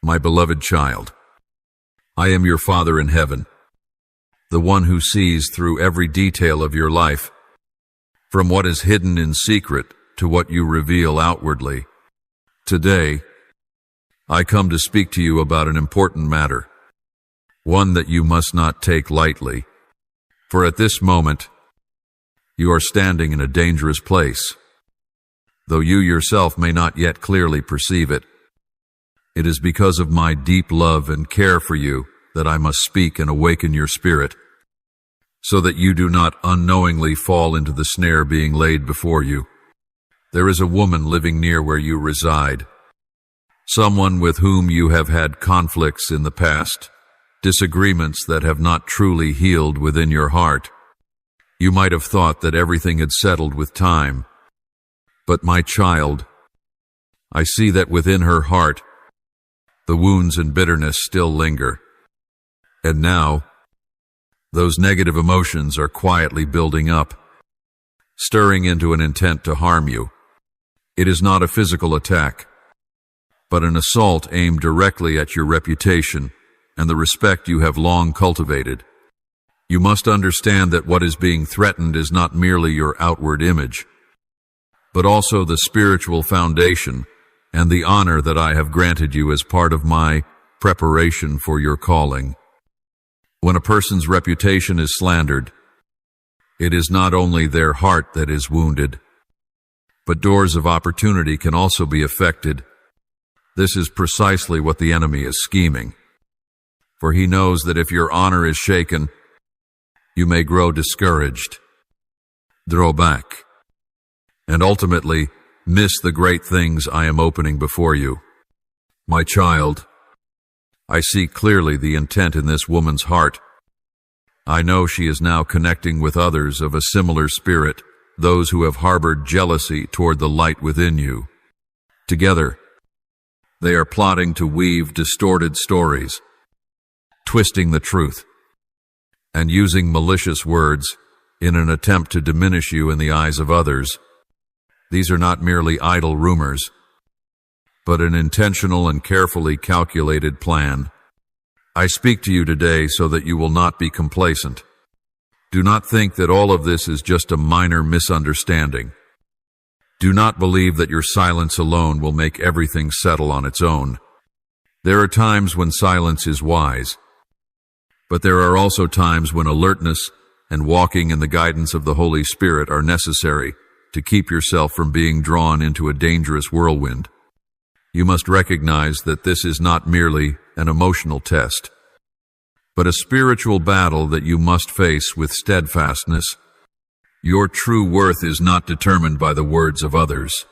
my beloved child. I am your Father in heaven, the one who sees through every detail of your life, from what is hidden in secret to what you reveal outwardly. Today, I come to speak to you about an important matter, one that you must not take lightly, for at this moment, you are standing in a dangerous place. Though you yourself may not yet clearly perceive it, it is because of my deep love and care for you that I must speak and awaken your spirit, so that you do not unknowingly fall into the snare being laid before you. There is a woman living near where you reside, someone with whom you have had conflicts in the past, disagreements that have not truly healed within your heart. You might have thought that everything had settled with time, but my child, I see that within her heart, the wounds and bitterness still linger. And now, those negative emotions are quietly building up, stirring into an intent to harm you. It is not a physical attack, but an assault aimed directly at your reputation and the respect you have long cultivated. You must understand that what is being threatened is not merely your outward image, but also the spiritual foundation and the honor that I have granted you as part of my preparation for your calling. When a person's reputation is slandered, it is not only their heart that is wounded, but doors of opportunity can also be affected. This is precisely what the enemy is scheming, for he knows that if your honor is shaken, you may grow discouraged, draw back, and ultimately miss the great things I am opening before you. My child, I see clearly the intent in this woman's heart. I know she is now connecting with others of a similar spirit, those who have harbored jealousy toward the light within you. Together, they are plotting to weave distorted stories, twisting the truth, and using malicious words in an attempt to diminish you in the eyes of others. These are not merely idle rumors, but an intentional and carefully calculated plan. I speak to you today so that you will not be complacent. Do not think that all of this is just a minor misunderstanding. Do not believe that your silence alone will make everything settle on its own. There are times when silence is wise, but there are also times when alertness and walking in the guidance of the Holy Spirit are necessary to keep yourself from being drawn into a dangerous whirlwind. You must recognize that this is not merely an emotional test, but a spiritual battle that you must face with steadfastness. Your true worth is not determined by the words of others.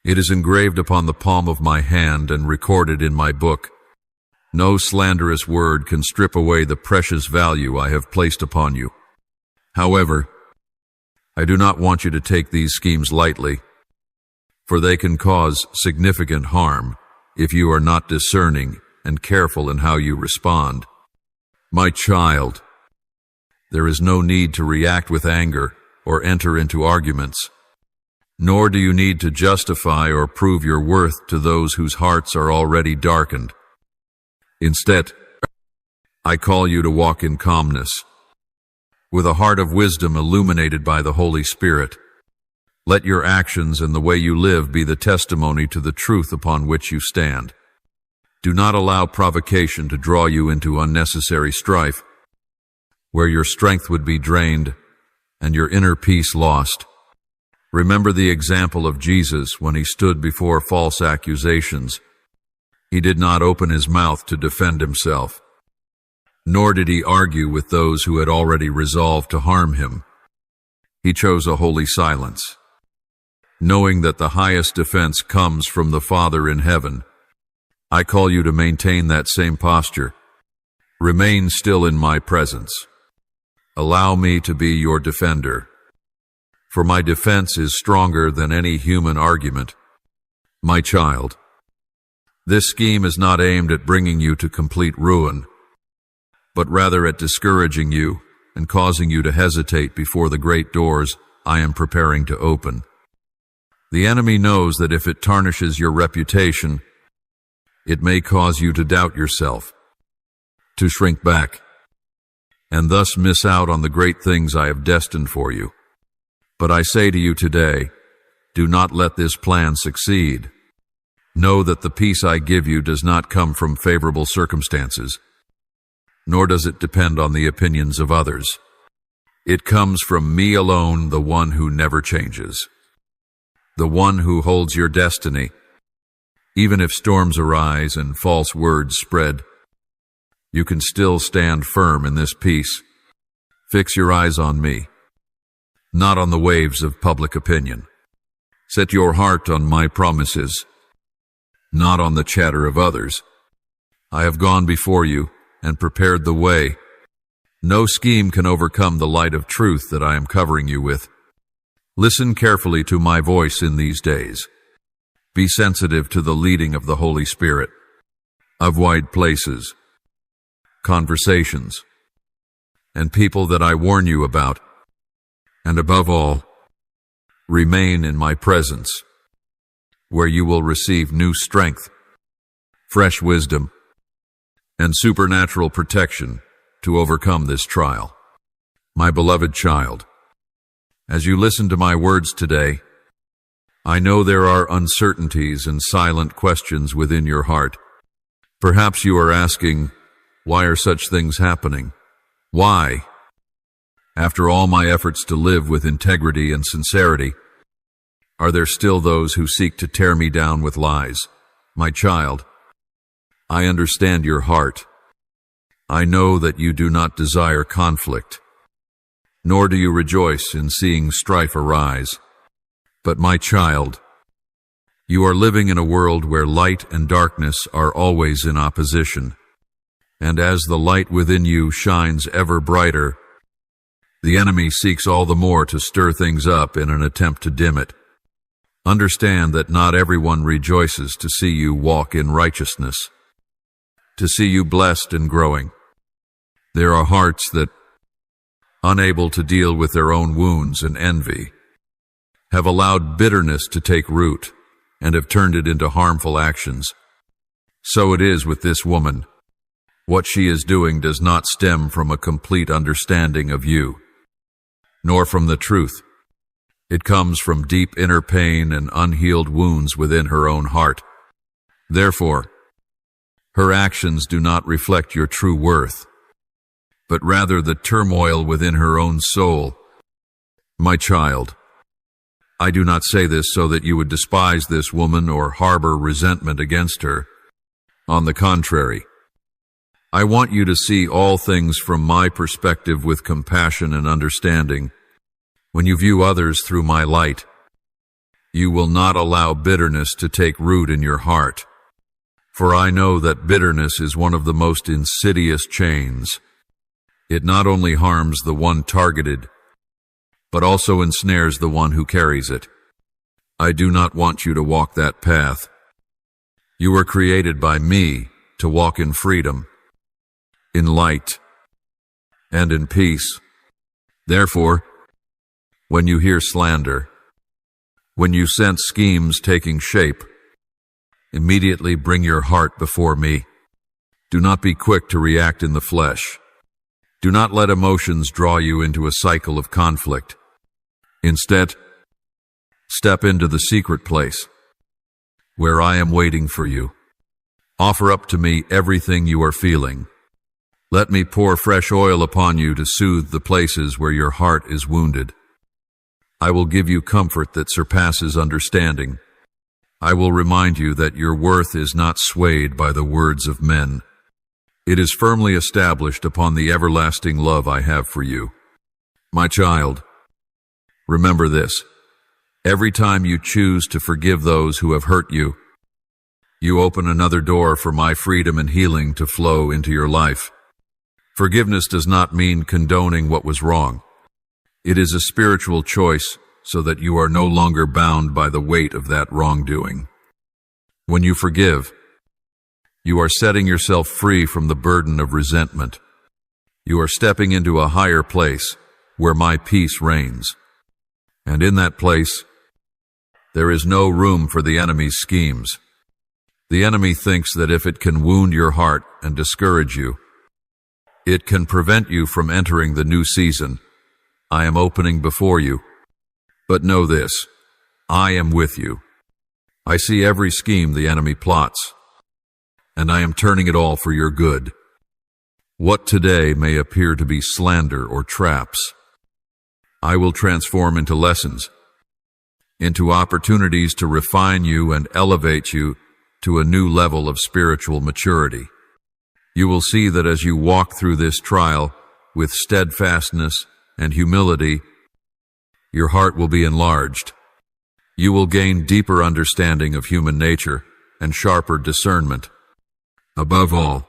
It is engraved upon the palm of my hand and recorded in my book. No slanderous word can strip away the precious value I have placed upon you. However, I do not want you to take these schemes lightly, for they can cause significant harm if you are not discerning and careful in how you respond. My child, there is no need to react with anger or enter into arguments, nor do you need to justify or prove your worth to those whose hearts are already darkened. Instead, I call you to walk in calmness, with a heart of wisdom illuminated by the Holy Spirit. Let your actions and the way you live be the testimony to the truth upon which you stand. Do not allow provocation to draw you into unnecessary strife, where your strength would be drained and your inner peace lost. Remember the example of Jesus when he stood before false accusations. He did not open his mouth to defend himself, nor did he argue with those who had already resolved to harm him. He chose a holy silence, knowing that the highest defense comes from the Father in heaven. I call you to maintain that same posture. Remain still in my presence. Allow me to be your defender, for my defense is stronger than any human argument. My child, this scheme is not aimed at bringing you to complete ruin, but rather at discouraging you and causing you to hesitate before the great doors I am preparing to open. The enemy knows that if it tarnishes your reputation, It may cause you to doubt yourself, to shrink back, and thus miss out on the great things I have destined for you. But I say to you today, do not let this plan succeed. Know that the peace I give you does not come from favorable circumstances, nor does it depend on the opinions of others. It comes from me alone, the one who never changes, the one who holds your destiny. Even if storms arise and false words spread, you can still stand firm in this peace. Fix your eyes on me, not on the waves of public opinion. Set your heart on my promises, not on the chatter of others. I have gone before you and prepared the way. No scheme can overcome the light of truth that I am covering you with. Listen carefully to my voice in these days. Be sensitive to the leading of the Holy Spirit. Avoid places, conversations, and people that I warn you about. And above all, remain in my presence, where you will receive new strength, fresh wisdom, and supernatural protection to overcome this trial. My beloved child, as you listen to my words today, I know there are uncertainties and silent questions within your heart. Perhaps you are asking, why are such things happening? Why? After all my efforts to live with integrity and sincerity, are there still those who seek to tear me down with lies? My child, I understand your heart. I know that you do not desire conflict, nor do you rejoice in seeing strife arise. But my child, you are living in a world where light and darkness are always in opposition. And as the light within you shines ever brighter, the enemy seeks all the more to stir things up in an attempt to dim it. Understand that not everyone rejoices to see you walk in righteousness, to see you blessed and growing. There are hearts that, unable to deal with their own wounds and envy, have allowed bitterness to take root and have turned it into harmful actions. So it is with this woman. What she is doing does not stem from a complete understanding of you, nor from the truth. It comes from deep inner pain and unhealed wounds within her own heart. Therefore, her actions do not reflect your true worth, but rather the turmoil within her own soul. My child, I do not say this so that you would despise this woman or harbor resentment against her. On the contrary, I want you to see all things from my perspective with compassion and understanding. When you view others through my light, you will not allow bitterness to take root in your heart. For I know that bitterness is one of the most insidious chains. It not only harms the one targeted, but also ensnares the one who carries it. I do not want you to walk that path. You were created by me to walk in freedom, in light, and in peace. Therefore, when you hear slander, when you sense schemes taking shape, immediately bring your heart before me. Do not be quick to react in the flesh. Do not let emotions draw you into a cycle of conflict. Instead, step into the secret place, where I am waiting for you. Offer up to me everything you are feeling. Let me pour fresh oil upon you to soothe the places where your heart is wounded. I will give you comfort that surpasses understanding. I will remind you that your worth is not swayed by the words of men. It is firmly established upon the everlasting love I have for you. My child, remember this. Every time you choose to forgive those who have hurt you, you open another door for my freedom and healing to flow into your life. Forgiveness does not mean condoning what was wrong. It is a spiritual choice so that you are no longer bound by the weight of that wrongdoing. When you forgive, you are setting yourself free from the burden of resentment. You are stepping into a higher place where my peace reigns. And in that place, there is no room for the enemy's schemes. The enemy thinks that if it can wound your heart and discourage you, it can prevent you from entering the new season I am opening before you. But know this, I am with you. I see every scheme the enemy plots, and I am turning it all for your good. What today may appear to be slander or traps, I will transform into lessons, into opportunities to refine you and elevate you to a new level of spiritual maturity. You will see that as you walk through this trial with steadfastness and humility, your heart will be enlarged. You will gain deeper understanding of human nature and sharper discernment. Above all,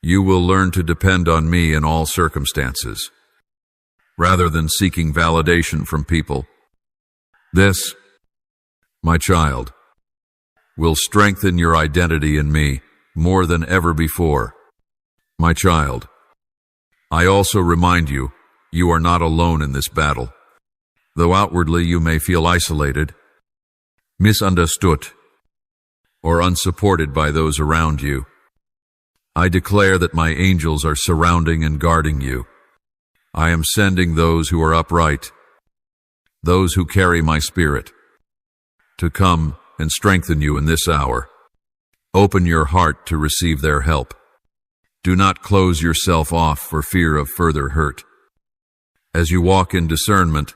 you will learn to depend on me in all circumstances, rather than seeking validation from people. This, my child, will strengthen your identity in me more than ever before. My child, I also remind you, you are not alone in this battle. Though outwardly you may feel isolated, misunderstood, or unsupported by those around you, I declare that my angels are surrounding and guarding you. I am sending those who are upright, those who carry my spirit, to come and strengthen you in this hour. Open your heart to receive their help. Do not close yourself off for fear of further hurt. As you walk in discernment,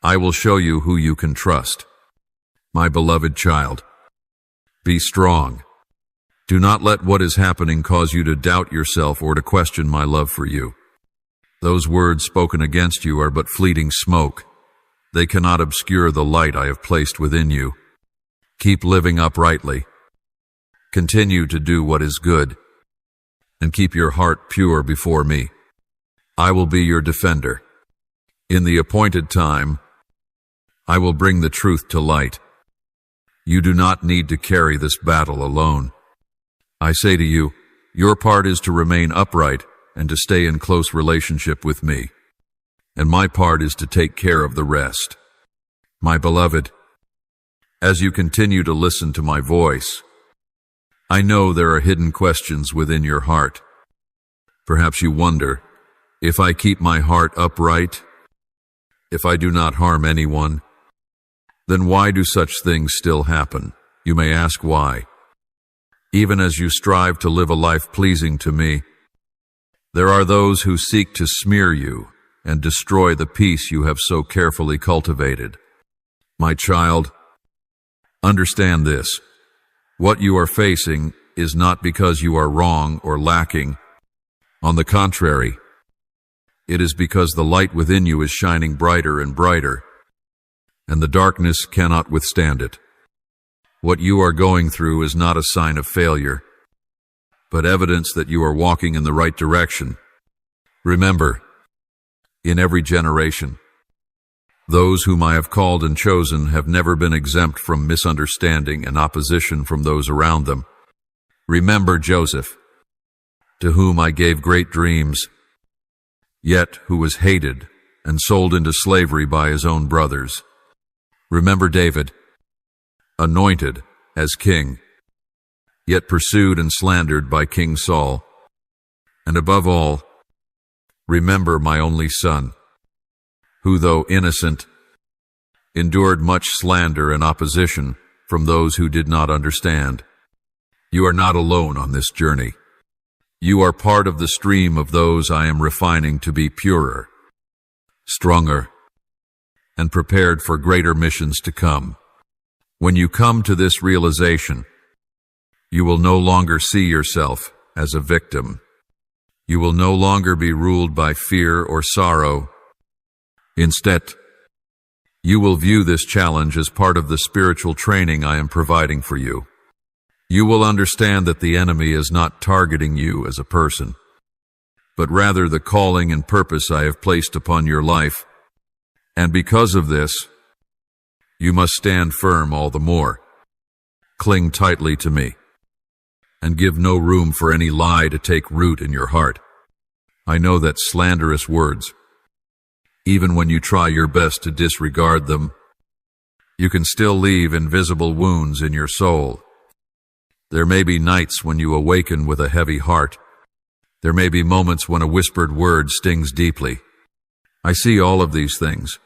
I will show you who you can trust. My beloved child, be strong. Do not let what is happening cause you to doubt yourself or to question my love for you. Those words spoken against you are but fleeting smoke. They cannot obscure the light I have placed within you. Keep living uprightly. Continue to do what is good, and keep your heart pure before me. I will be your defender. In the appointed time, I will bring the truth to light. You do not need to carry this battle alone. I say to you, your part is to remain upright and to stay in close relationship with me, and my part is to take care of the rest. My beloved, as you continue to listen to my voice, I know there are hidden questions within your heart. Perhaps you wonder, if I keep my heart upright, if I do not harm anyone, then why do such things still happen? You may ask why. Even as you strive to live a life pleasing to me, there are those who seek to smear you and destroy the peace you have so carefully cultivated. My child, understand this. What you are facing is not because you are wrong or lacking. On the contrary, it is because the light within you is shining brighter and brighter, and the darkness cannot withstand it. What you are going through is not a sign of failure, but evidence that you are walking in the right direction. Remember, in every generation, those whom I have called and chosen have never been exempt from misunderstanding and opposition from those around them. Remember Joseph, to whom I gave great dreams, yet who was hated and sold into slavery by his own brothers. Remember David, anointed as king, yet pursued and slandered by King Saul. And above all, remember my only son, who, though innocent, endured much slander and opposition from those who did not understand. You are not alone on this journey. You are part of the stream of those I am refining to be purer, stronger, and prepared for greater missions to come. When you come to this realization, you will no longer see yourself as a victim. You will no longer be ruled by fear or sorrow. Instead, you will view this challenge as part of the spiritual training I am providing for you. You will understand that the enemy is not targeting you as a person, but rather the calling and purpose I have placed upon your life. And because of this, you must stand firm all the more. Cling tightly to me, and give no room for any lie to take root in your heart. I know that slanderous words, even when you try your best to disregard them, you can still leave invisible wounds in your soul. There may be nights when you awaken with a heavy heart. There may be moments when a whispered word stings deeply. I see all of these things.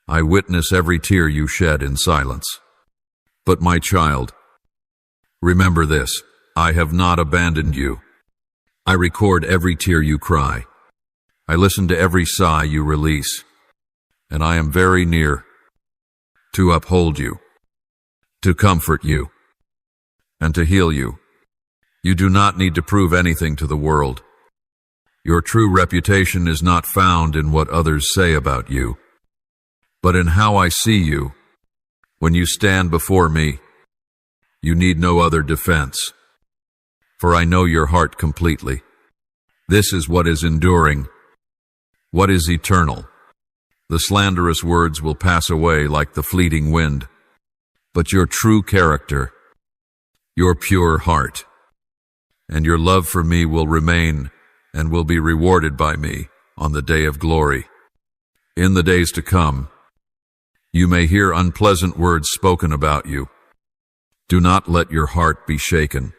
I witness every tear you shed in silence. But my child, remember this: I have not abandoned you. I record every tear you cry. I listen to every sigh you release. And I am very near to uphold you, to comfort you, and to heal you. You do not need to prove anything to the world. Your true reputation is not found in what others say about you, but in how I see you. When you stand before me, you need no other defense, for I know your heart completely. This is what is enduring, what is eternal. The slanderous words will pass away like the fleeting wind, but your true character, your pure heart, and your love for me will remain and will be rewarded by me on the day of glory. In the days to come, you may hear unpleasant words spoken about you. Do not let your heart be shaken.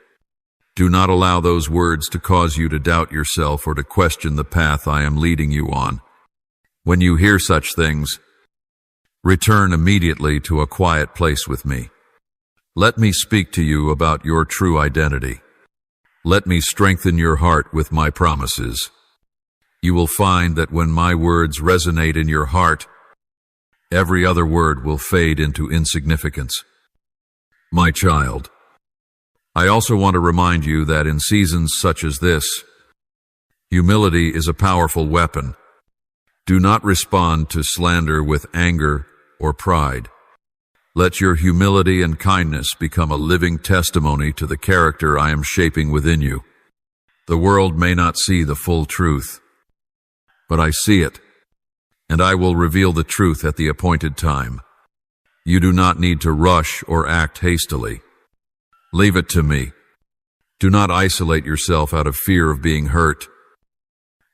Do not allow those words to cause you to doubt yourself or to question the path I am leading you on. When you hear such things, return immediately to a quiet place with me. Let me speak to you about your true identity. Let me strengthen your heart with my promises. You will find that when my words resonate in your heart, every other word will fade into insignificance. My child, I also want to remind you that in seasons such as this, humility is a powerful weapon. Do not respond to slander with anger or pride. Let your humility and kindness become a living testimony to the character I am shaping within you. The world may not see the full truth, but I see it, and I will reveal the truth at the appointed time. You do not need to rush or act hastily. Leave it to me. Do not isolate yourself out of fear of being hurt.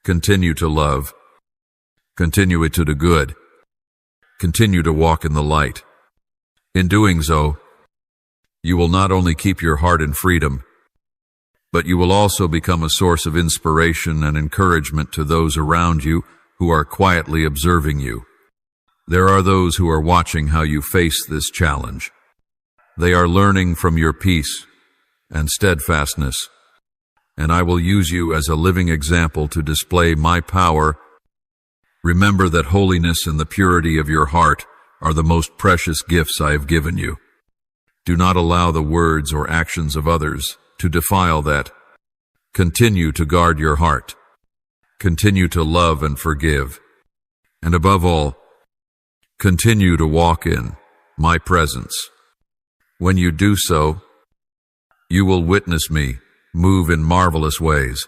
Continue to love. Continue to do good. Continue to walk in the light. In doing so, you will not only keep your heart in freedom, but you will also become a source of inspiration and encouragement to those around you who are quietly observing you. There are those who are watching how you face this challenge. They are learning from your peace and steadfastness, and I will use you as a living example to display my power. Remember that holiness and the purity of your heart are the most precious gifts I have given you. Do not allow the words or actions of others to defile that. Continue to guard your heart. Continue to love and forgive. And above all, continue to walk in my presence. When you do so, you will witness me move in marvelous ways.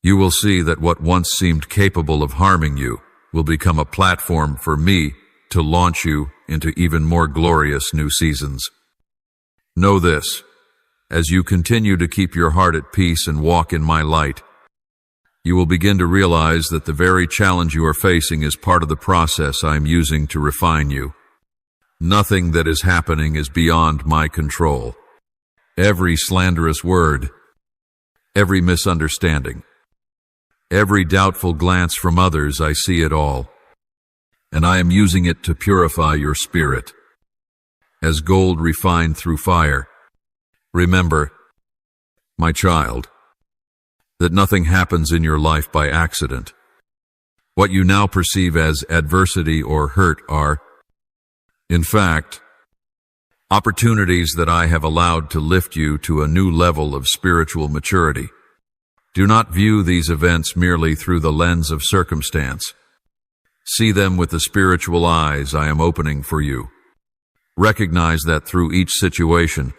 You will see that what once seemed capable of harming you will become a platform for me to launch you into even more glorious new seasons. Know this: as you continue to keep your heart at peace and walk in my light, you will begin to realize that the very challenge you are facing is part of the process I am using to refine you. Nothing that is happening is beyond my control. Every slanderous word, every misunderstanding, every doubtful glance from others, I see it all, and I am using it to purify your spirit. As gold refined through fire, remember, my child, that nothing happens in your life by accident. What you now perceive as adversity or hurt are, in fact, opportunities that I have allowed to lift you to a new level of spiritual maturity. Do not view these events merely through the lens of circumstance. See them with the spiritual eyes I am opening for you. Recognize that through each situation,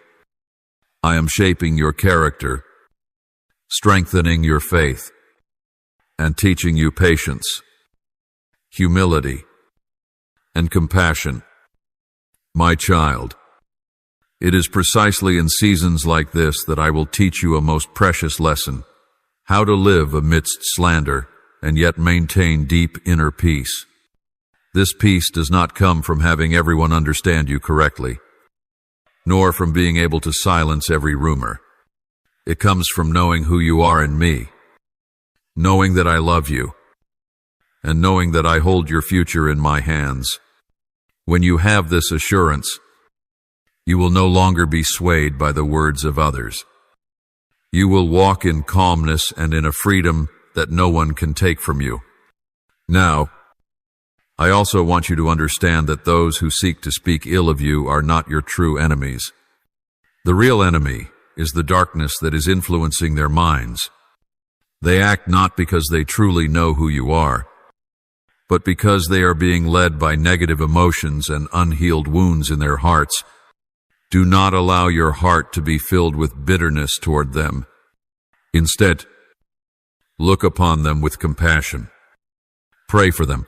I am shaping your character, strengthening your faith, and teaching you patience, humility, and compassion. My child, it is precisely in seasons like this that I will teach you a most precious lesson: how to live amidst slander and yet maintain deep inner peace. This peace does not come from having everyone understand you correctly. nor from being able to silence every rumor. It comes from knowing who you are in me, knowing that I love you, and knowing that I hold your future in my hands. When you have this assurance, you will no longer be swayed by the words of others. You will walk in calmness and in a freedom that no one can take from you. Now, I also want you to understand that those who seek to speak ill of you are not your true enemies. The real enemy is the darkness that is influencing their minds. They act not because they truly know who you are, but because they are being led by negative emotions and unhealed wounds in their hearts. Do not allow your heart to be filled with bitterness toward them. Instead, look upon them with compassion. Pray for them,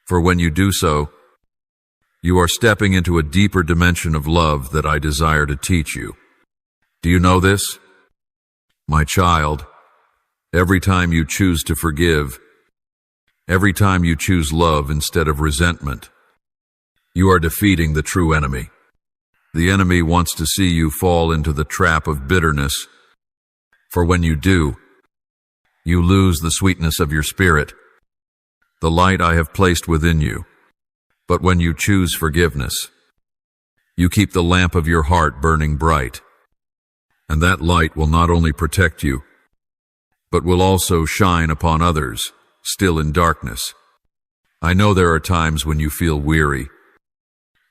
for when you do so, you are stepping into a deeper dimension of love that I desire to teach you. Do you know this? My child, every time you choose to forgive, every time you choose love instead of resentment, you are defeating the true enemy. The enemy wants to see you fall into the trap of bitterness, for when you do, you lose the sweetness of your spirit, the light I have placed within you. But when you choose forgiveness, you keep the lamp of your heart burning bright, and that light will not only protect you, but will also shine upon others still in darkness. I know there are times when you feel weary,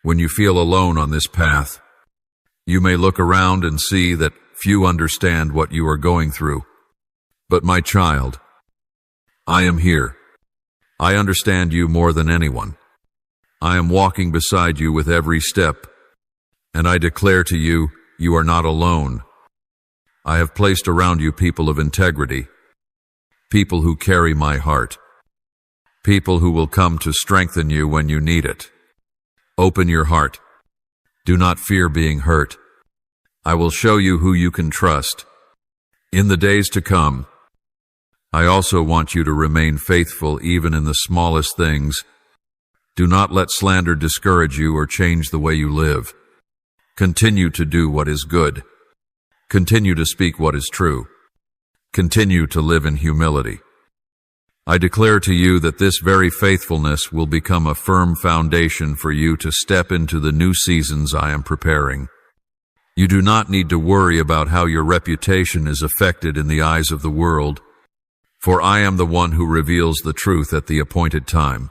when you feel alone on this path. You may look around and see that few understand what you are going through. But my child, I am here. I understand you more than anyone. I am walking beside you with every step, and I declare to you, you are not alone. I have placed around you people of integrity, people who carry my heart, people who will come to strengthen you when you need it. Open your heart. Do not fear being hurt. I will show you who you can trust. In the days to come, I also want you to remain faithful even in the smallest things. Do not let slander discourage you or change the way you live. Continue to do what is good. Continue to speak what is true. Continue to live in humility. I declare to you that this very faithfulness will become a firm foundation for you to step into the new seasons I am preparing. You do not need to worry about how your reputation is affected in the eyes of the world, for I am the one who reveals the truth at the appointed time.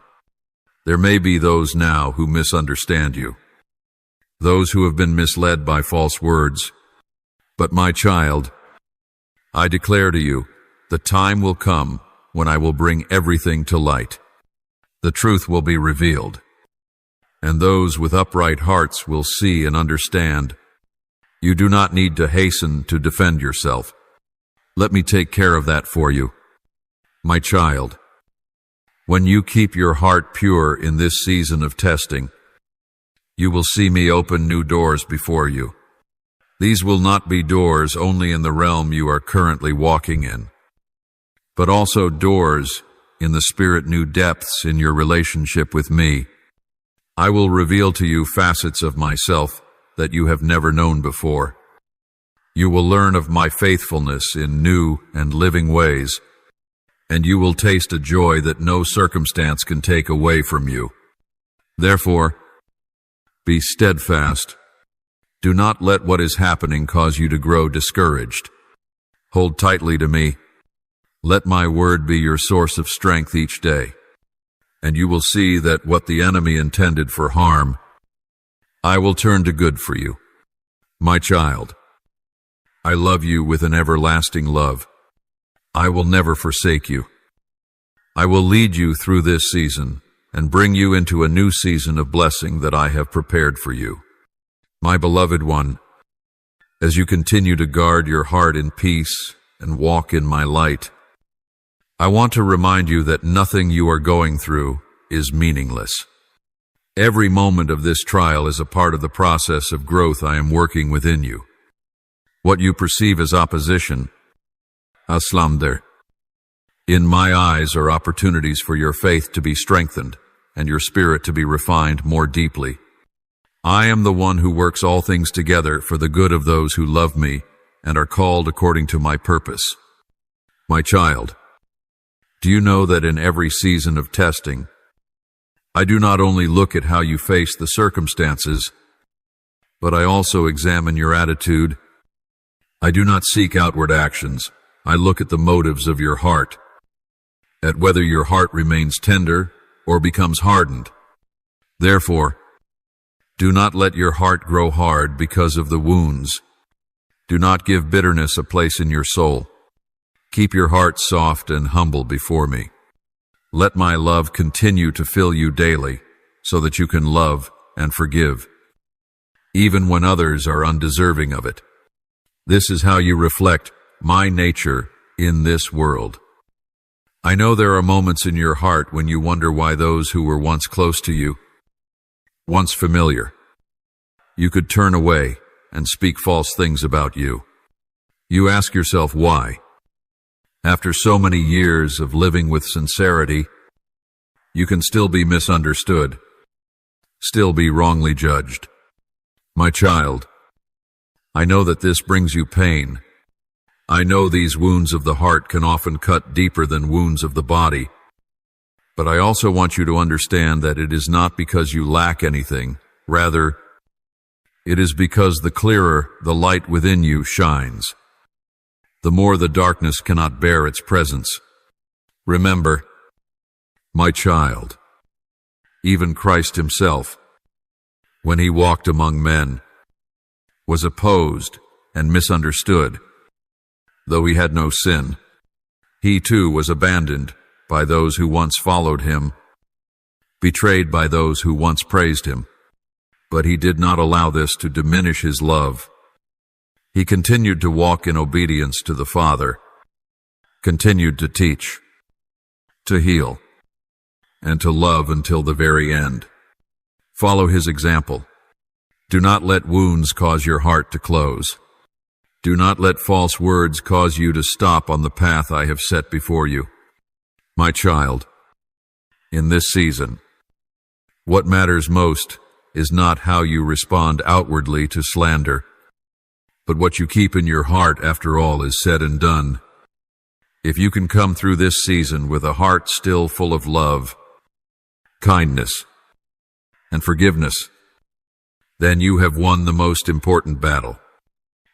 There may be those now who misunderstand you, those who have been misled by false words. But my child, I declare to you, the time will come when I will bring everything to light. The truth will be revealed, and those with upright hearts will see and understand. You do not need to hasten to defend yourself. Let me take care of that for you. My child, when you keep your heart pure in this season of testing, you will see me open new doors before you. These will not be doors only in the realm you are currently walking in, but also doors in the spirit new depths in your relationship with me. I will reveal to you facets of myself that you have never known before. You will learn of my faithfulness in new and living ways, and you will taste a joy that no circumstance can take away from you. Therefore, be steadfast. Do not let what is happening cause you to grow discouraged. Hold tightly to me. Let my word be your source of strength each day, and you will see that what the enemy intended for harm, I will turn to good for you. My child, I love you with an everlasting love. I will never forsake you. I will lead you through this season and bring you into a new season of blessing that I have prepared for you. My beloved one, as you continue to guard your heart in peace and walk in my light, I want to remind you that nothing you are going through is meaningless. Every moment of this trial is a part of the process of growth I am working within you. What you perceive as opposition, aslamder, in my eyes are opportunities for your faith to be strengthened and your spirit to be refined more deeply. I am the one who works all things together for the good of those who love me and are called according to my purpose. My child, do you know that in every season of testing, I do not only look at how you face the circumstances, but I also examine your attitude. I do not seek outward actions. I look at the motives of your heart, at whether your heart remains tender or becomes hardened. Therefore, do not let your heart grow hard because of the wounds. Do not give bitterness a place in your soul. Keep your heart soft and humble before me. Let my love continue to fill you daily, so that you can love and forgive, even when others are undeserving of it. This is how you reflect my nature in this world. I know there are moments in your heart when you wonder why those who were once close to you, once familiar, you could turn away and speak false things about you. You ask yourself why. After so many years of living with sincerity, you can still be misunderstood, still be wrongly judged. My child, I know that this brings you pain. I know these wounds of the heart can often cut deeper than wounds of the body. But I also want you to understand that it is not because you lack anything. Rather, it is because the clearer the light within you shines, the more the darkness cannot bear its presence. Remember, my child, even Christ himself, when he walked among men, was opposed and misunderstood. Though he had no sin, he too was abandoned by those who once followed him, betrayed by those who once praised him. But he did not allow this to diminish his love. He continued to walk in obedience to the Father, continued to teach, to heal, and to love until the very end. Follow his example. Do not let wounds cause your heart to close. Do not let false words cause you to stop on the path I have set before you. My child, in this season, what matters most is not how you respond outwardly to slander, but what you keep in your heart after all is said and done. If you can come through this season with a heart still full of love, kindness, and forgiveness, then you have won the most important battle.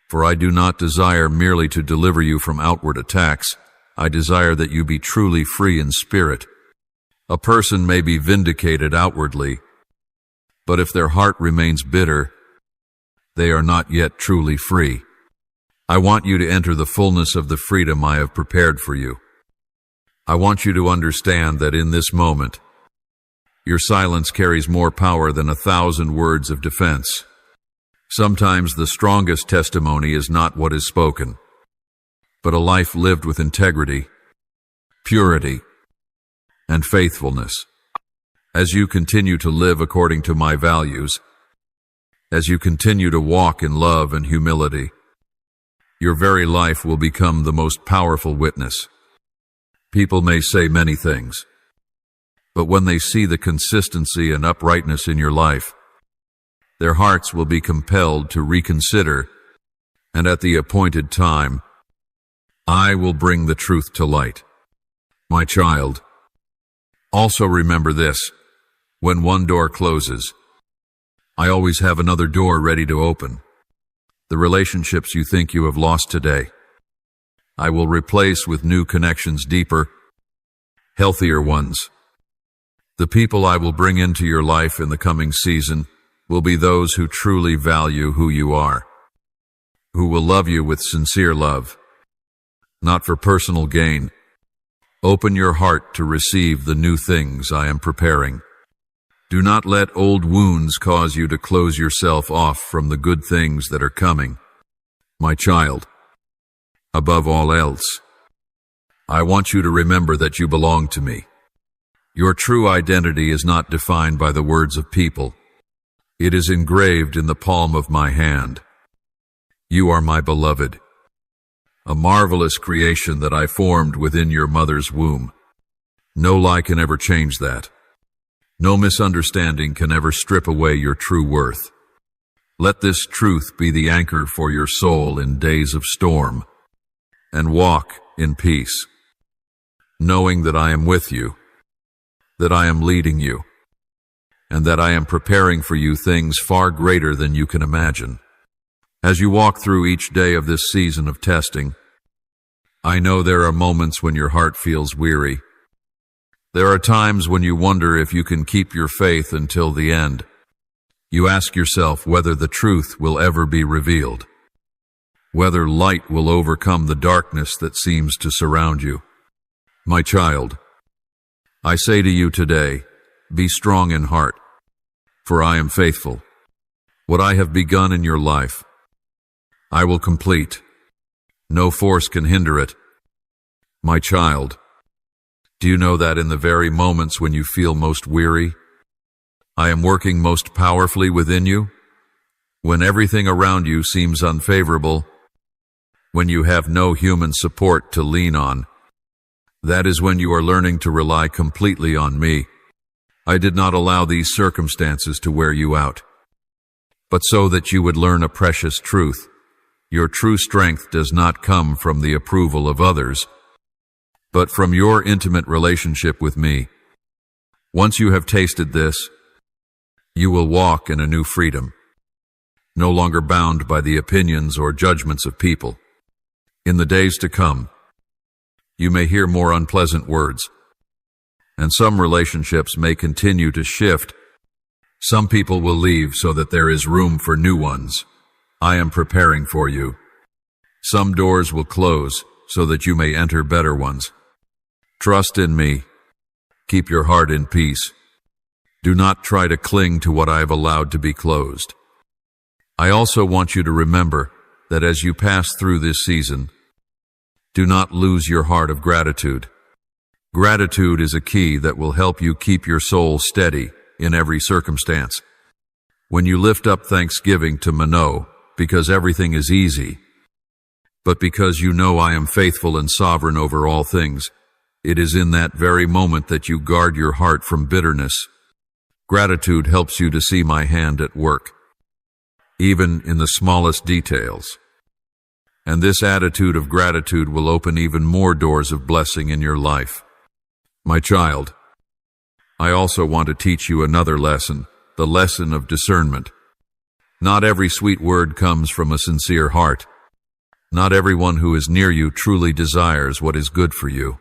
For I do not desire merely to deliver you from outward attacks. I desire that you be truly free in spirit. A person may be vindicated outwardly, but if their heart remains bitter, they are not yet truly free. I want you to enter the fullness of the freedom I have prepared for you. I want you to understand that in this moment, your silence carries more power than 1,000 words of defense. Sometimes the strongest testimony is not what is spoken, but a life lived with integrity, purity, and faithfulness. As you continue to live according to my values, as you continue to walk in love and humility, your very life will become the most powerful witness. People may say many things, but when they see the consistency and uprightness in your life, their hearts will be compelled to reconsider, and at the appointed time, I will bring the truth to light. My child, also remember this: when one door closes, I always have another door ready to open. The relationships you think you have lost today, I will replace with new connections, deeper, healthier ones. The people I will bring into your life in the coming season will be those who truly value who you are, who will love you with sincere love, not for personal gain. Open your heart to receive the new things I am preparing. Do not let old wounds cause you to close yourself off from the good things that are coming. My child, above all else, I want you to remember that you belong to me. Your true identity is not defined by the words of people. It is engraved in the palm of my hand. You are my beloved, a marvelous creation that I formed within your mother's womb. No lie can ever change that. No misunderstanding can ever strip away your true worth. Let this truth be the anchor for your soul in days of storm, and walk in peace, knowing that I am with you, that I am leading you, and that I am preparing for you things far greater than you can imagine. As you walk through each day of this season of testing, I know there are moments when your heart feels weary. There are times when you wonder if you can keep your faith until the end. You ask yourself whether the truth will ever be revealed, whether light will overcome the darkness that seems to surround you. My child, I say to you today, be strong in heart, for I am faithful. What I have begun in your life, I will complete. No force can hinder it. My child, do you know that in the very moments when you feel most weary, I am working most powerfully within you? When everything around you seems unfavorable, when you have no human support to lean on, that is when you are learning to rely completely on me. I did not allow these circumstances to wear you out, but so that you would learn a precious truth. Your true strength does not come from the approval of others, but from your intimate relationship with me. Once you have tasted this, you will walk in a new freedom, no longer bound by the opinions or judgments of people. In the days to come, you may hear more unpleasant words, and some relationships may continue to shift. Some people will leave so that there is room for new ones. I am preparing for you. Some doors will close so that you may enter better ones. Trust in me. Keep your heart in peace. Do not try to cling to what I have allowed to be closed. I also want you to remember that as you pass through this season, do not lose your heart of gratitude. Gratitude is a key that will help you keep your soul steady in every circumstance. When you lift up thanksgiving to me, not because everything is easy, but because you know I am faithful and sovereign over all things, it is in that very moment that you guard your heart from bitterness. Gratitude helps you to see my hand at work, even in the smallest details. And this attitude of gratitude will open even more doors of blessing in your life. My child, I also want to teach you another lesson, the lesson of discernment. Not every sweet word comes from a sincere heart. Not everyone who is near you truly desires what is good for you.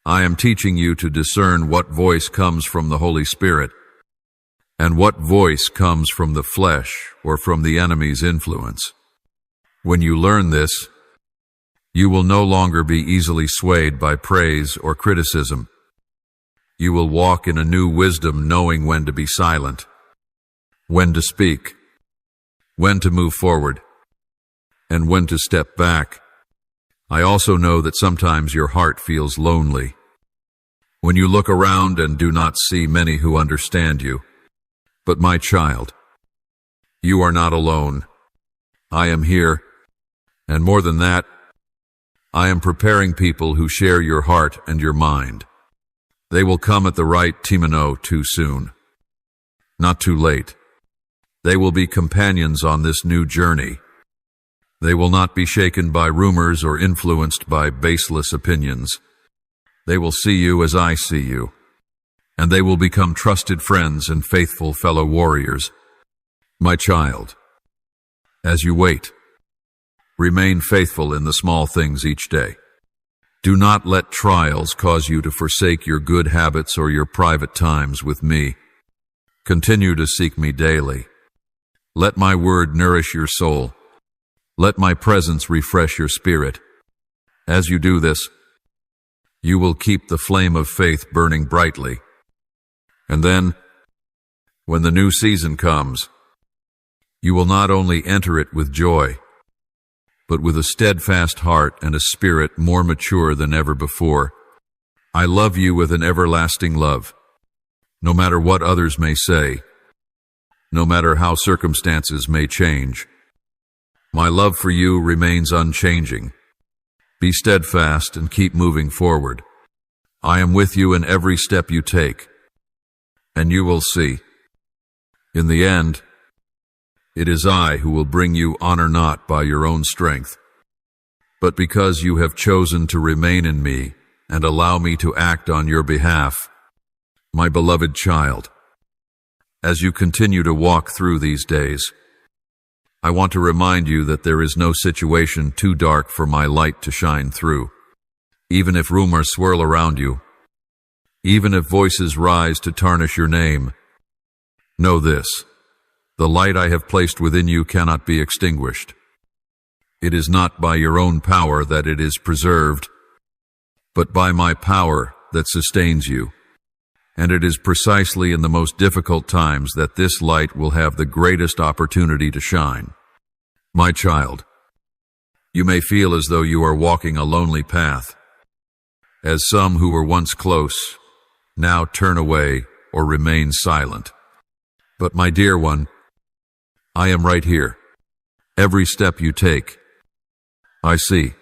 I am teaching you to discern what voice comes from the Holy Spirit and what voice comes from the flesh or from the enemy's influence. When you learn this, you will no longer be easily swayed by praise or criticism. You will walk in a new wisdom, knowing when to be silent, when to speak, when to move forward, and when to step back. I also know that sometimes your heart feels lonely. When you look around and do not see many who understand you. But my child, you are not alone. I am here, and more than that, I am preparing people who share your heart and your mind. They will come at the right time, too soon, not too late. They will be companions on this new journey. They will not be shaken by rumors or influenced by baseless opinions. They will see you as I see you, and they will become trusted friends and faithful fellow warriors. My child, as you wait, remain faithful in the small things each day. Do not let trials cause you to forsake your good habits or your private times with me. Continue to seek me daily. Let my word nourish your soul. Let my presence refresh your spirit. As you do this, you will keep the flame of faith burning brightly. And then, when the new season comes, you will not only enter it with joy, but with a steadfast heart and a spirit more mature than ever before. I love you with an everlasting love, no matter what others may say, no matter how circumstances may change. My love for you remains unchanging. Be steadfast and keep moving forward. I am with you in every step you take, and you will see, in the end, It is I who will bring you honor not by your own strength, but because you have chosen to remain in me and allow me to act on your behalf, my beloved child. As you continue to walk through these days, I want to remind you that there is no situation too dark for my light to shine through. Even if rumors swirl around you, even if voices rise to tarnish your name, know this: the light I have placed within you cannot be extinguished. It is not by your own power that it is preserved, but by my power that sustains you. And it is precisely in the most difficult times that this light will have the greatest opportunity to shine. My child, you may feel as though you are walking a lonely path, as some who were once close now turn away or remain silent. But my dear one, I am right here. Every step you take, I see.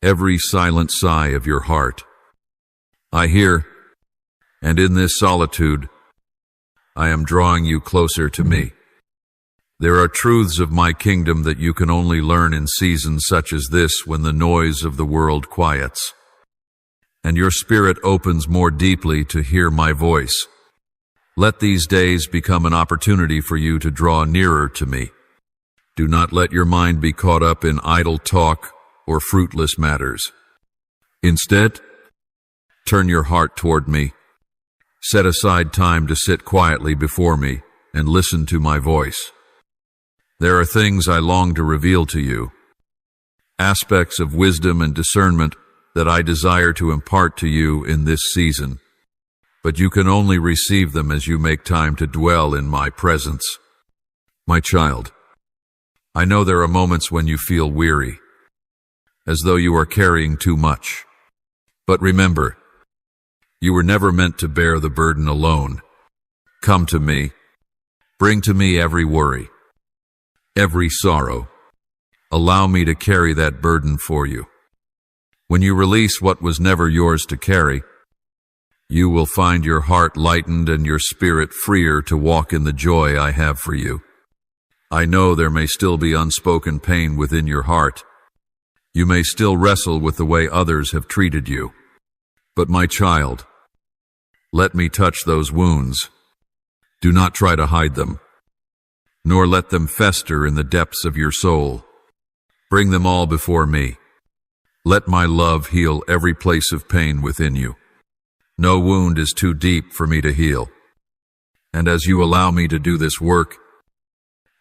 Every silent sigh of your heart, I hear. And in this solitude, I am drawing you closer to me. There are truths of my kingdom that you can only learn in seasons such as this, when the noise of the world quiets, and your spirit opens more deeply to hear my voice. Let these days become an opportunity for you to draw nearer to me. Do not let your mind be caught up in idle talk or fruitless matters. Instead, turn your heart toward me. Set aside time to sit quietly before me and listen to my voice. There are things I long to reveal to you, aspects of wisdom and discernment that I desire to impart to you in this season, but you can only receive them as you make time to dwell in my presence. My child, I know there are moments when you feel weary, as though you are carrying too much. But remember, you were never meant to bear the burden alone. Come to me. Bring to me every worry, every sorrow. Allow me to carry that burden for you. When you release what was never yours to carry, you will find your heart lightened and your spirit freer to walk in the joy I have for you. I know there may still be unspoken pain within your heart. You may still wrestle with the way others have treated you. But my child, let me touch those wounds. Do not try to hide them, nor let them fester in the depths of your soul. Bring them all before me. Let my love heal every place of pain within you. No wound is too deep for me to heal. And as you allow me to do this work,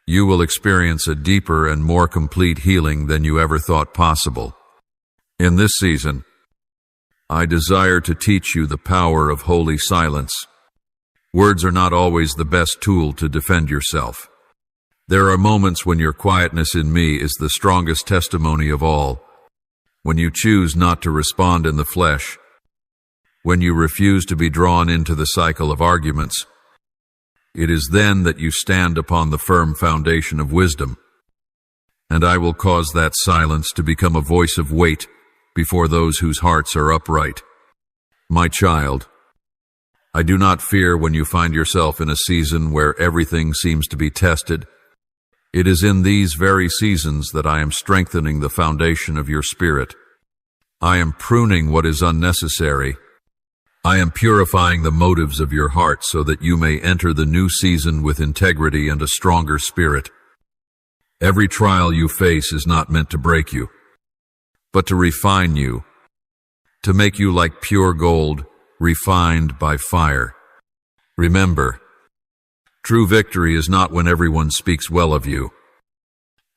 you will experience a deeper and more complete healing than you ever thought possible. In this season, I desire to teach you the power of holy silence. Words are not always the best tool to defend yourself. There are moments when your quietness in me is the strongest testimony of all. When you choose not to respond in the flesh, when you refuse to be drawn into the cycle of arguments, it is then that you stand upon the firm foundation of wisdom. And I will cause that silence to become a voice of weight before those whose hearts are upright. My child, I do not fear when you find yourself in a season where everything seems to be tested. It is in these very seasons that I am strengthening the foundation of your spirit. I am pruning what is unnecessary. I am purifying the motives of your heart so that you may enter the new season with integrity and a stronger spirit. Every trial you face is not meant to break you, but to refine you, to make you like pure gold, refined by fire. Remember, true victory is not when everyone speaks well of you,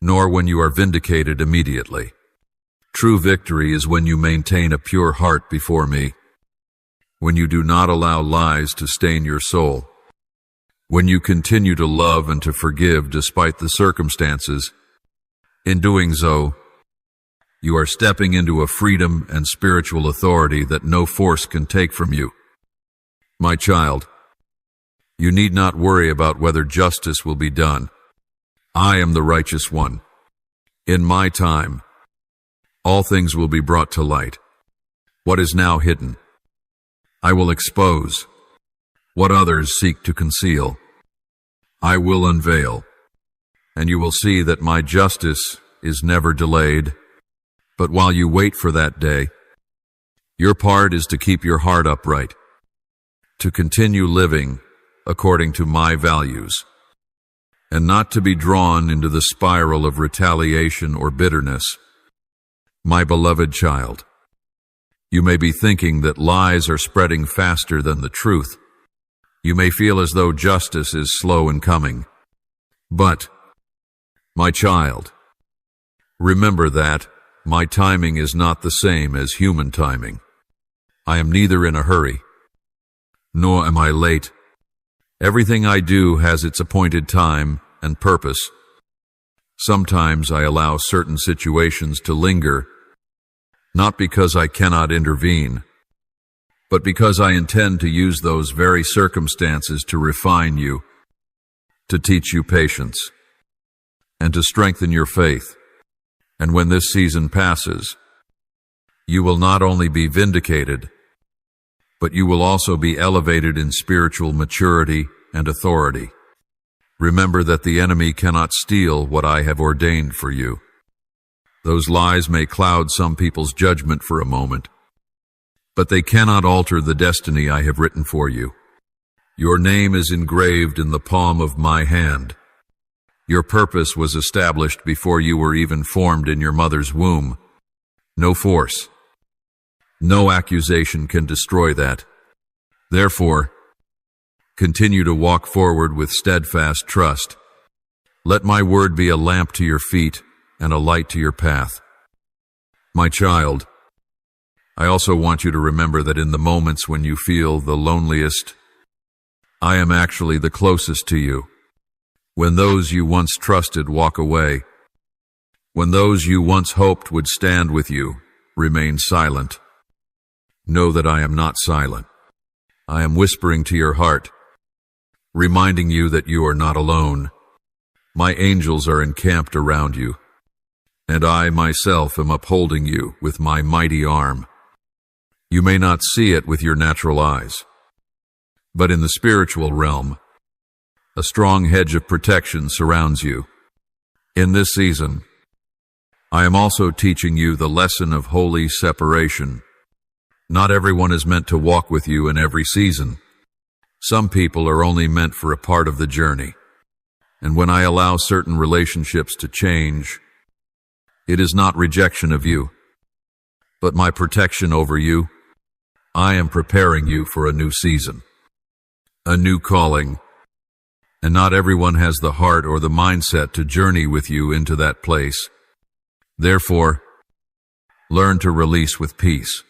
nor when you are vindicated immediately. True victory is when you maintain a pure heart before me, when you do not allow lies to stain your soul, when you continue to love and to forgive despite the circumstances. In doing so, you are stepping into a freedom and spiritual authority that no force can take from you. My child, you need not worry about whether justice will be done. I am the righteous one. In my time, all things will be brought to light. What is now hidden, I will expose. What others seek to conceal, I will unveil. and you will see that my justice is never delayed. But while you wait for that day, your part is to keep your heart upright, to continue living according to my values, and not to be drawn into the spiral of retaliation or bitterness. My beloved child, you may be thinking that lies are spreading faster than the truth. You may feel as though justice is slow in coming. But, my child, remember that my timing is not the same as human timing. I am neither in a hurry, nor am I late. Everything I do has its appointed time and purpose. Sometimes I allow certain situations to linger, not because I cannot intervene, but because I intend to use those very circumstances to refine you, to teach you patience, and to strengthen your faith. And when this season passes, you will not only be vindicated, but you will also be elevated in spiritual maturity and authority. Remember that the enemy cannot steal what I have ordained for you. Those lies may cloud some people's judgment for a moment, but they cannot alter the destiny I have written for you. Your name is engraved in the palm of my hand. Your purpose was established before you were even formed in your mother's womb. No force, no accusation can destroy that. Therefore, continue to walk forward with steadfast trust. Let my word be a lamp to your feet and a light to your path. My child, I also want you to remember that in the moments when you feel the loneliest, I am actually the closest to you. When those you once trusted walk away, when those you once hoped would stand with you remain silent, know that I am not silent. I am whispering to your heart, reminding you that you are not alone. My angels are encamped around you, and I myself am upholding you with my mighty arm. You may not see it with your natural eyes, but in the spiritual realm, a strong hedge of protection surrounds you. In this season, I am also teaching you the lesson of holy separation. Not everyone is meant to walk with you in every season. Some people are only meant for a part of the journey. And when I allow certain relationships to change, it is not rejection of you, but my protection over you. I am preparing you for a new season, a new calling, and not everyone has the heart or the mindset to journey with you into that place. Therefore, learn to release with peace.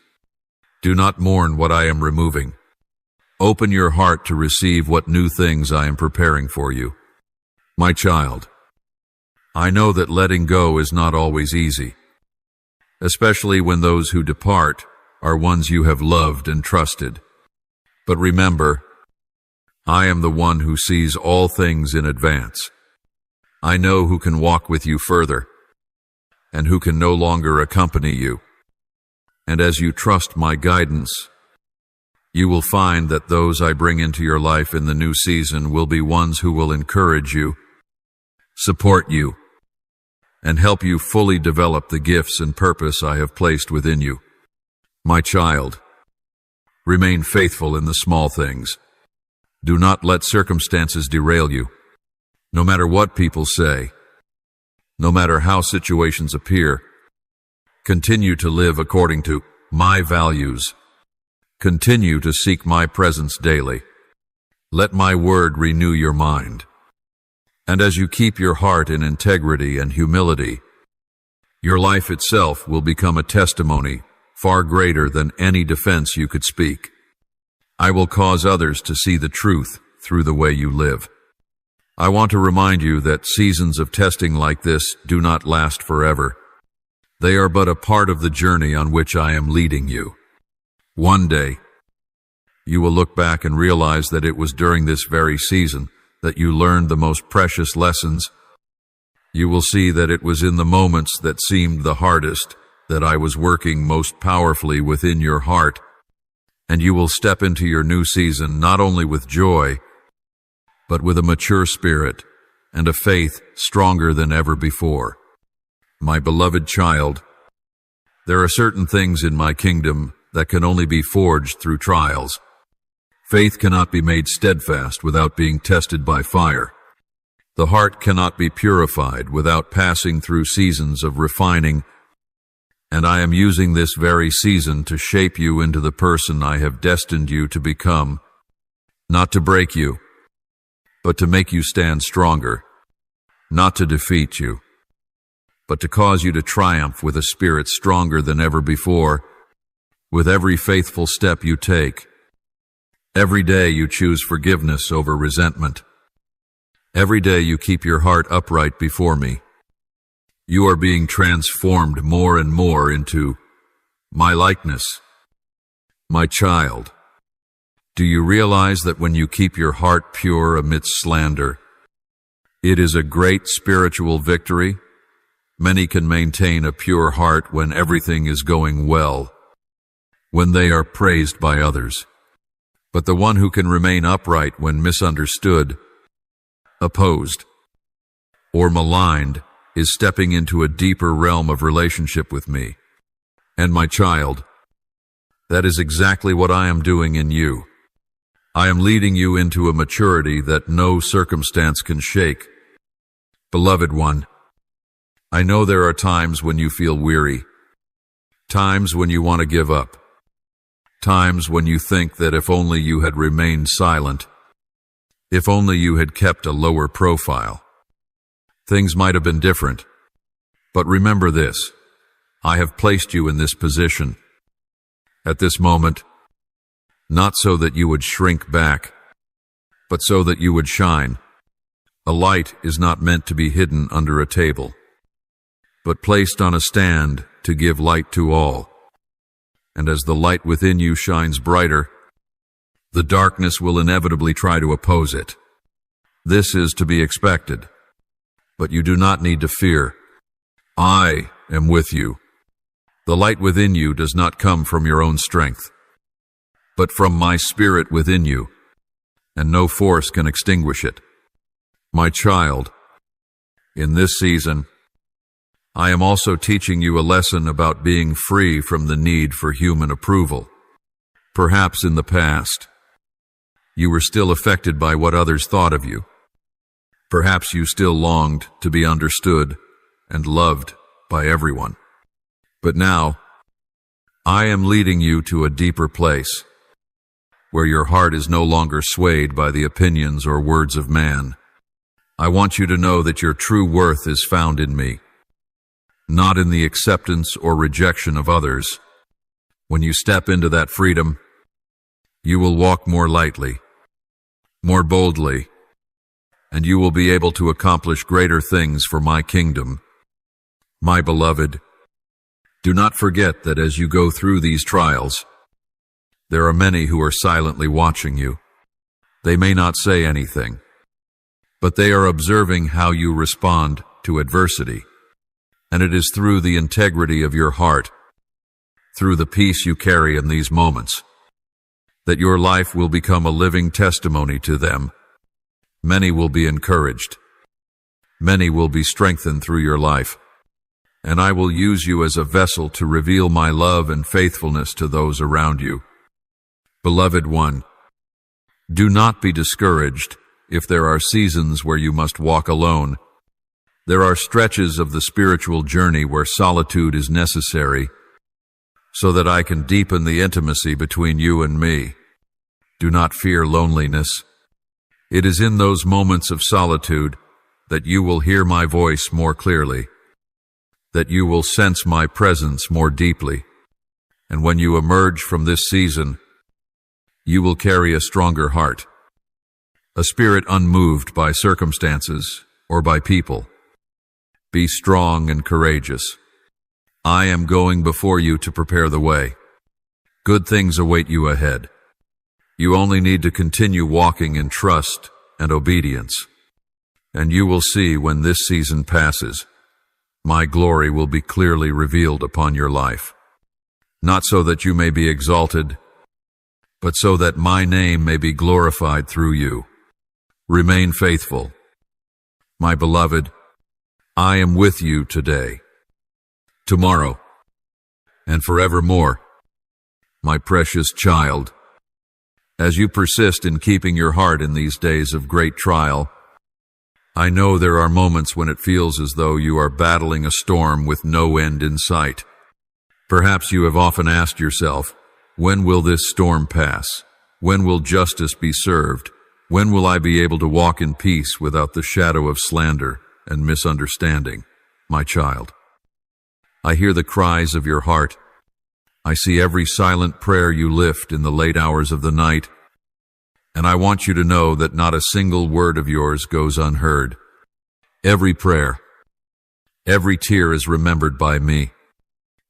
Do not mourn what I am removing. Open your heart to receive what new things I am preparing for you. My child, I know that letting go is not always easy, especially when those who depart are ones you have loved and trusted. But remember, I am the one who sees all things in advance. I know who can walk with you further, and who can no longer accompany you. And as you trust my guidance, you will find that those I bring into your life in the new season will be ones who will encourage you, support you, and help you fully develop the gifts and purpose I have placed within you. My child, remain faithful in the small things. Do not let circumstances derail you. No matter what people say, no matter how situations appear, continue to live according to my values. Continue to seek my presence daily. Let my word renew your mind. And as you keep your heart in integrity and humility, your life itself will become a testimony far greater than any defense you could speak. I will cause others to see the truth through the way you live. I want to remind you that seasons of testing like this do not last forever. They are but a part of the journey on which I am leading you. One day, you will look back and realize that it was during this very season that you learned the most precious lessons. You will see that it was in the moments that seemed the hardest that I was working most powerfully within your heart. And you will step into your new season not only with joy, but with a mature spirit, and a faith stronger than ever before. My beloved child, there are certain things in my kingdom that can only be forged through trials. Faith cannot be made steadfast without being tested by fire. The heart cannot be purified without passing through seasons of refining, and I am using this very season to shape you into the person I have destined you to become, not to break you, but to make you stand stronger, not to defeat you, but to cause you to triumph with a spirit stronger than ever before, with every faithful step you take. Every day you choose forgiveness over resentment. Every day you keep your heart upright before me. You are being transformed more and more into my likeness. My child, do you realize that when you keep your heart pure amidst slander, it is a great spiritual victory? Many can maintain a pure heart when everything is going well, when they are praised by others. But the one who can remain upright when misunderstood, opposed, or maligned is stepping into a deeper realm of relationship with me. And my child, that is exactly what I am doing in you. I am leading you into a maturity that no circumstance can shake. Beloved one, I know there are times when you feel weary, times when you want to give up, times when you think that if only you had remained silent, if only you had kept a lower profile, things might have been different. But remember this, I have placed you in this position, at this moment, not so that you would shrink back, but so that you would shine. A light is not meant to be hidden under a table, but placed on a stand to give light to all. And as the light within you shines brighter, the darkness will inevitably try to oppose it. This is to be expected, but you do not need to fear. I am with you. The light within you does not come from your own strength, but from my Spirit within you, and no force can extinguish it. My child, in this season, I am also teaching you a lesson about being free from the need for human approval. Perhaps in the past, you were still affected by what others thought of you. Perhaps you still longed to be understood and loved by everyone. But now, I am leading you to a deeper place, where your heart is no longer swayed by the opinions or words of man. I want you to know that your true worth is found in me, not in the acceptance or rejection of others. When you step into that freedom, you will walk more lightly, more boldly, and you will be able to accomplish greater things for my kingdom. My beloved, do not forget that as you go through these trials, there are many who are silently watching you. They may not say anything, but they are observing how you respond to adversity. And it is through the integrity of your heart, through the peace you carry in these moments, that your life will become a living testimony to them. Many will be encouraged. Many will be strengthened through your life. And I will use you as a vessel to reveal my love and faithfulness to those around you. Beloved one, do not be discouraged if there are seasons where you must walk alone. There are stretches of the spiritual journey where solitude is necessary, so that I can deepen the intimacy between you and me. Do not fear loneliness. It is in those moments of solitude that you will hear my voice more clearly, that you will sense my presence more deeply, and when you emerge from this season, you will carry a stronger heart, a spirit unmoved by circumstances or by people. Be strong and courageous. I am going before you to prepare the way. Good things await you ahead. You only need to continue walking in trust and obedience, and you will see when this season passes, my glory will be clearly revealed upon your life, not so that you may be exalted, but so that my name may be glorified through you. Remain faithful. My beloved, I am with you today, tomorrow, and forevermore. My precious child, as you persist in keeping your heart in these days of great trial, I know there are moments when it feels as though you are battling a storm with no end in sight. Perhaps you have often asked yourself, when will this storm pass? When will justice be served? When will I be able to walk in peace without the shadow of slander and misunderstanding? My child, I hear the cries of your heart. I see every silent prayer you lift in the late hours of the night, and I want you to know that not a single word of yours goes unheard. Every prayer, every tear is remembered by me.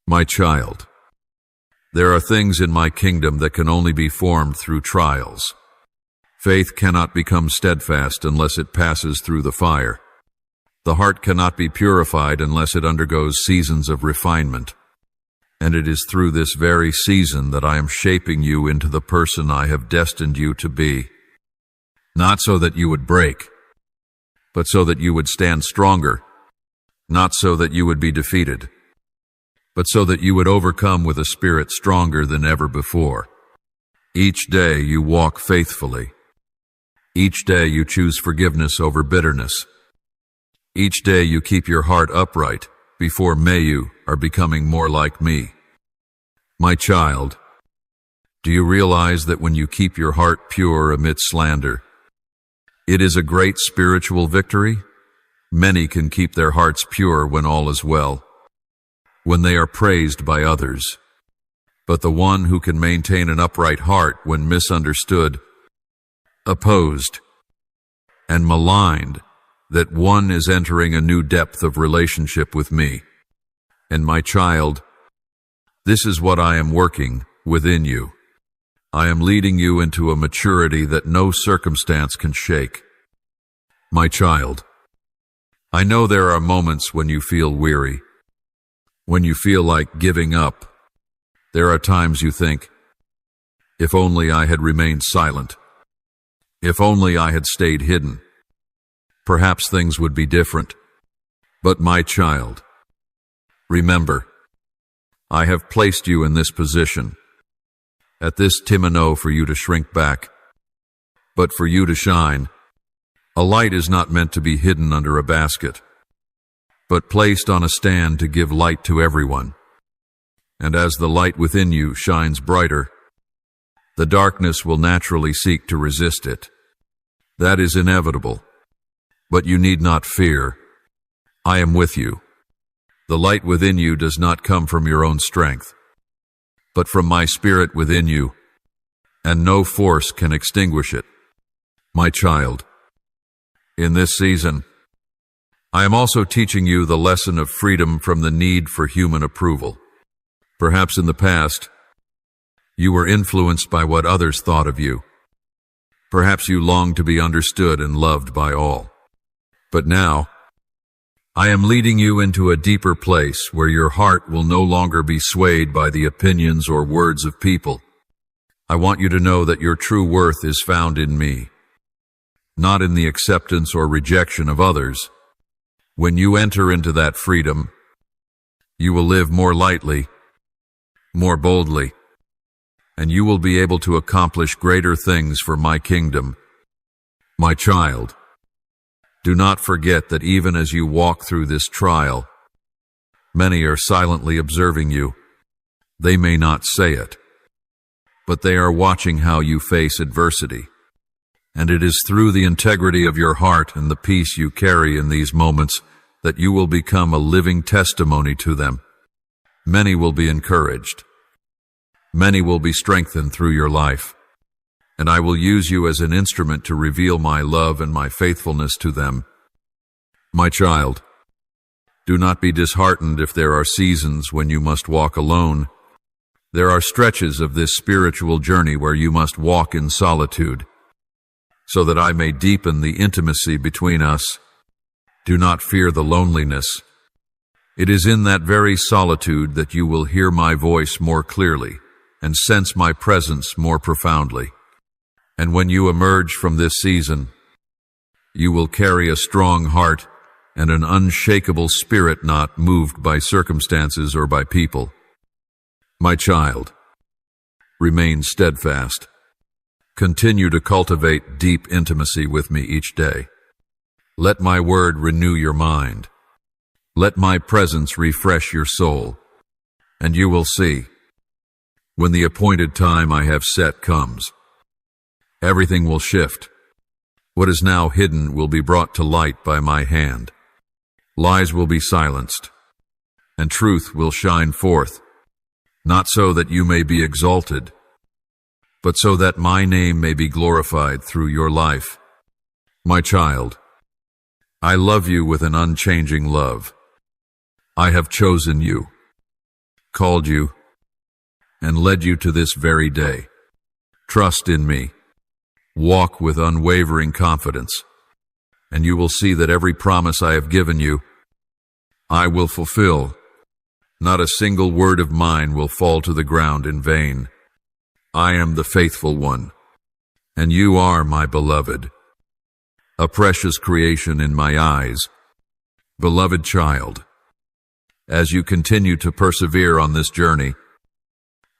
My child, there are things in my kingdom that can only be formed through trials. Faith cannot become steadfast unless it passes through the fire. The heart cannot be purified unless it undergoes seasons of refinement. And it is through this very season that I am shaping you into the person I have destined you to be. Not so that you would break, but so that you would stand stronger. Not so that you would be defeated, but so that you would overcome with a spirit stronger than ever before. Each day you walk faithfully. Each day you choose forgiveness over bitterness. Each day you keep your heart upright before you are becoming more like me. My child, do you realize that when you keep your heart pure amidst slander, it is a great spiritual victory? Many can keep their hearts pure when all is well, when they are praised by others. But the one who can maintain an upright heart when misunderstood, opposed, and maligned, that one is entering a new depth of relationship with me. And my child, this is what I am working within you. I am leading you into a maturity that no circumstance can shake. My child, I know there are moments when you feel weary, when you feel like giving up. There are times you think, if only I had remained silent, if only I had stayed hidden, perhaps things would be different. But my child, remember, I have placed you in this position, at this timino for you to shrink back, but for you to shine. A light is not meant to be hidden under a basket, but placed on a stand to give light to everyone. And as the light within you shines brighter, the darkness will naturally seek to resist it. That is inevitable. But you need not fear. I am with you. The light within you does not come from your own strength, but from my spirit within you, and no force can extinguish it. My child, in this season, I am also teaching you the lesson of freedom from the need for human approval. Perhaps in the past, you were influenced by what others thought of you. Perhaps you longed to be understood and loved by all. But now, I am leading you into a deeper place where your heart will no longer be swayed by the opinions or words of people. I want you to know that your true worth is found in me, not in the acceptance or rejection of others. When you enter into that freedom, you will live more lightly, more boldly, and you will be able to accomplish greater things for my kingdom. My child, do not forget that even as you walk through this trial, many are silently observing you. They may not say it, but they are watching how you face adversity. And it is through the integrity of your heart and the peace you carry in these moments that you will become a living testimony to them. Many will be encouraged. Many will be strengthened through your life. And I will use you as an instrument to reveal my love and my faithfulness to them. My child, do not be disheartened if there are seasons when you must walk alone. There are stretches of this spiritual journey where you must walk in solitude, so that I may deepen the intimacy between us. Do not fear the loneliness. It is in that very solitude that you will hear my voice more clearly and sense my presence more profoundly. And when you emerge from this season, You will carry a strong heart and an unshakable spirit, not moved by circumstances or by people. My child, remain steadfast. Continue to cultivate deep intimacy with me each day. Let my word renew your mind. Let my presence refresh your soul. And you will see, when the appointed time I have set comes, everything will shift. What is now hidden will be brought to light by my hand. Lies will be silenced, and truth will shine forth, not so that you may be exalted, but so that my name may be glorified through your life. My child, I love you with an unchanging love. I have chosen you, called you, and led you to this very day. Trust in me. Walk with unwavering confidence, and you will see that every promise I have given you, I will fulfill. Not a single word of mine will fall to the ground in vain. I am the faithful one, and you are my beloved, a precious creation in my eyes. Beloved child, as you continue to persevere on this journey,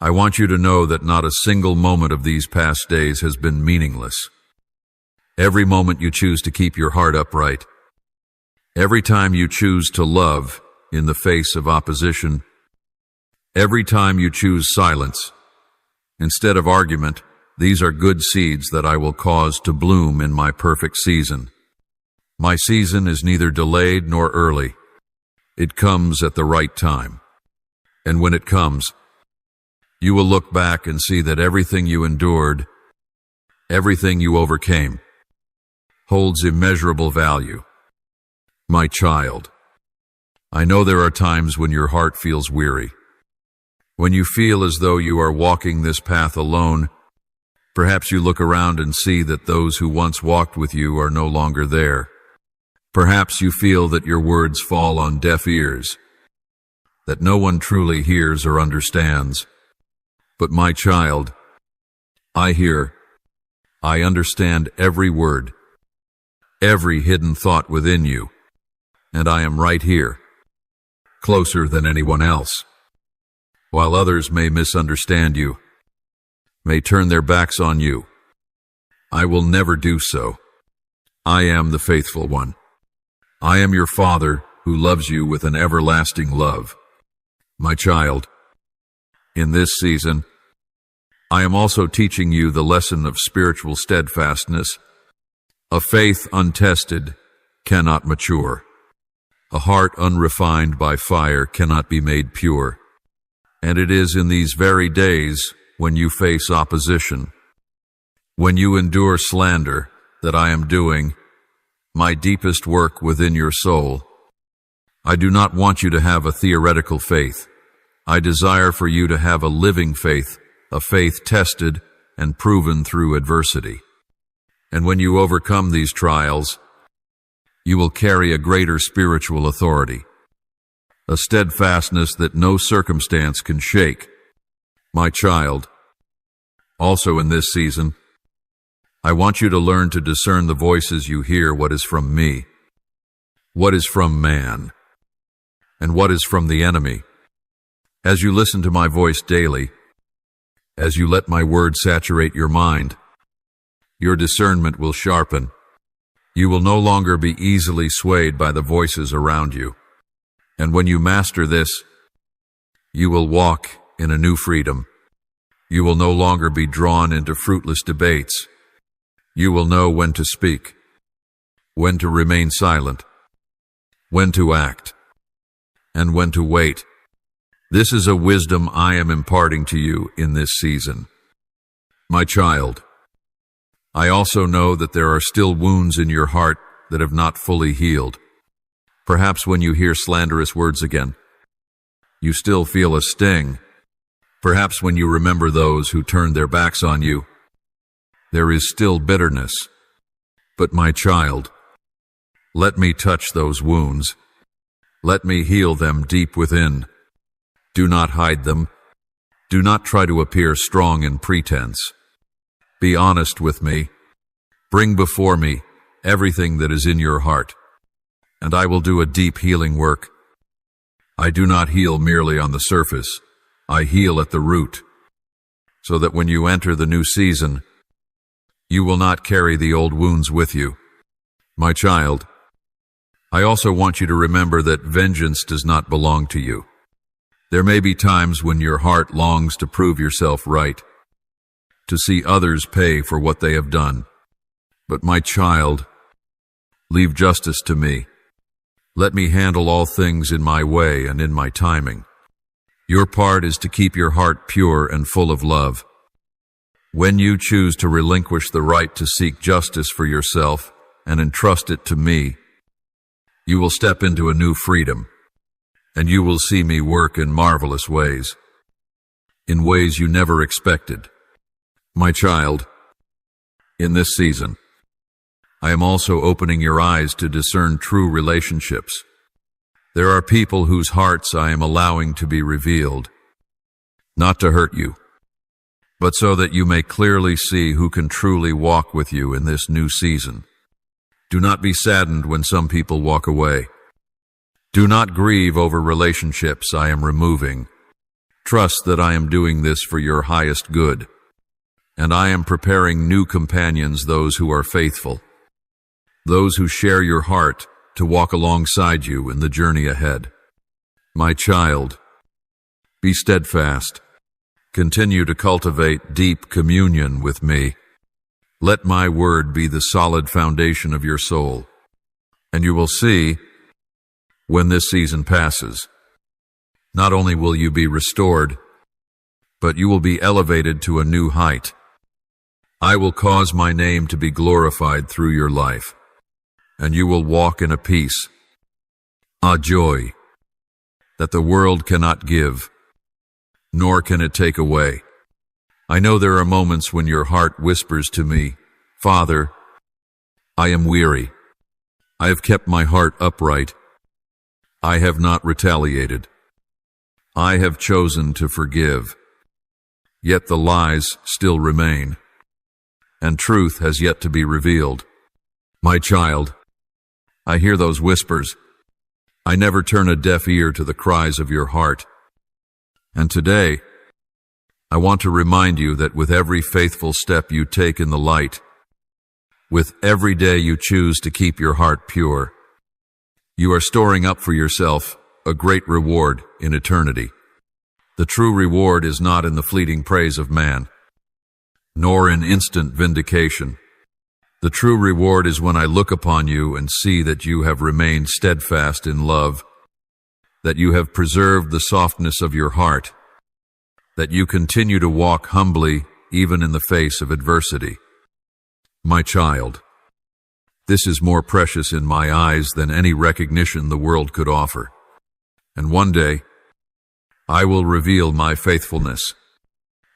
I want you to know that not a single moment of these past days has been meaningless. Every moment you choose to keep your heart upright, every time you choose to love in the face of opposition, every time you choose silence instead of argument, these are good seeds that I will cause to bloom in my perfect season. My season is neither delayed nor early. It comes at the right time. And when it comes, you will look back and see that everything you endured, everything you overcame, holds immeasurable value. My child, I know there are times when your heart feels weary, when you feel as though you are walking this path alone. Perhaps you look around and see that those who once walked with you are no longer there. Perhaps you feel that your words fall on deaf ears, that no one truly hears or understands. But my child, I hear, I understand every word, every hidden thought within you, and I am right here, closer than anyone else. While others may misunderstand you, may turn their backs on you, I will never do so. I am the faithful one. I am your Father who loves you with an everlasting love. My child, in this season, I am also teaching you the lesson of spiritual steadfastness. A faith untested cannot mature. A heart unrefined by fire cannot be made pure. And it is in these very days when you face opposition, when you endure slander, that I am doing my deepest work within your soul. I do not want you to have a theoretical faith. I desire for you to have a living faith, a faith tested and proven through adversity. And when you overcome these trials, you will carry a greater spiritual authority, a steadfastness that no circumstance can shake. My child, also in this season, I want you to learn to discern the voices you hear, what is from me, what is from man, and what is from the enemy. As you listen to my voice daily, as you let my word saturate your mind, your discernment will sharpen. You will no longer be easily swayed by the voices around you. And when you master this, you will walk in a new freedom. You will no longer be drawn into fruitless debates. You will know when to speak, when to remain silent, when to act, and when to wait. This is a wisdom I am imparting to you in this season. My child, I also know that there are still wounds in your heart that have not fully healed. Perhaps when you hear slanderous words again, you still feel a sting. Perhaps when you remember those who turned their backs on you, there is still bitterness. But my child, let me touch those wounds. Let me heal them deep within. Do not hide them. Do not try to appear strong in pretense. Be honest with me. Bring before me everything that is in your heart, and I will do a deep healing work. I do not heal merely on the surface. I heal at the root, so that when you enter the new season, you will not carry the old wounds with you. My child, I also want you to remember that vengeance does not belong to you. There may be times when your heart longs to prove yourself right, to see others pay for what they have done. But my child, leave justice to me. Let me handle all things in my way and in my timing. Your part is to keep your heart pure and full of love. When you choose to relinquish the right to seek justice for yourself and entrust it to me, you will step into a new freedom, and you will see me work in marvelous ways, in ways you never expected. My child, in this season, I am also opening your eyes to discern true relationships. There are people whose hearts I am allowing to be revealed, not to hurt you, but so that you may clearly see who can truly walk with you in this new season. Do not be saddened when some people walk away. Do not grieve over relationships I am removing. Trust that I am doing this for your highest good, and I am preparing new companions, those who are faithful, those who share your heart, to walk alongside you in the journey ahead. My child, be steadfast. Continue to cultivate deep communion with me. Let my word be the solid foundation of your soul, and you will see, when this season passes, not only will you be restored, but you will be elevated to a new height. I will cause my name to be glorified through your life, and you will walk in a peace, a joy, that the world cannot give, nor can it take away. I know there are moments when your heart whispers to me, Father, I am weary. I have kept my heart upright. I have not retaliated. I have chosen to forgive. Yet the lies still remain, and truth has yet to be revealed. My child, I hear those whispers. I never turn a deaf ear to the cries of your heart. And today, I want to remind you that with every faithful step you take in the light, with every day you choose to keep your heart pure, you are storing up for yourself a great reward in eternity. The true reward is not in the fleeting praise of man, nor in instant vindication. The true reward is when I look upon you and see that you have remained steadfast in love, that you have preserved the softness of your heart, that you continue to walk humbly even in the face of adversity. My child, this is more precious in my eyes than any recognition the world could offer. And one day, I will reveal my faithfulness.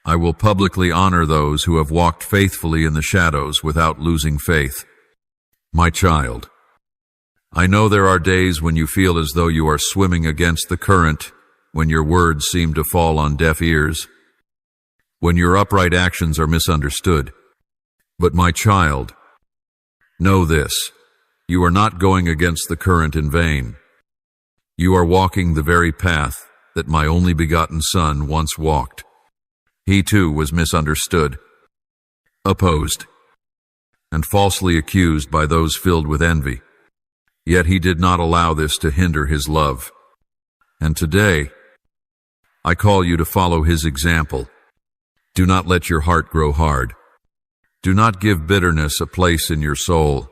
I will publicly honor those who have walked faithfully in the shadows without losing faith. My child, I know there are days when you feel as though you are swimming against the current, when your words seem to fall on deaf ears, when your upright actions are misunderstood. But my child, know this, you are not going against the current in vain. You are walking the very path that my only begotten Son once walked. He too was misunderstood, opposed, and falsely accused by those filled with envy. Yet he did not allow this to hinder his love. And today, I call you to follow his example. Do not let your heart grow hard. Do not give bitterness a place in your soul.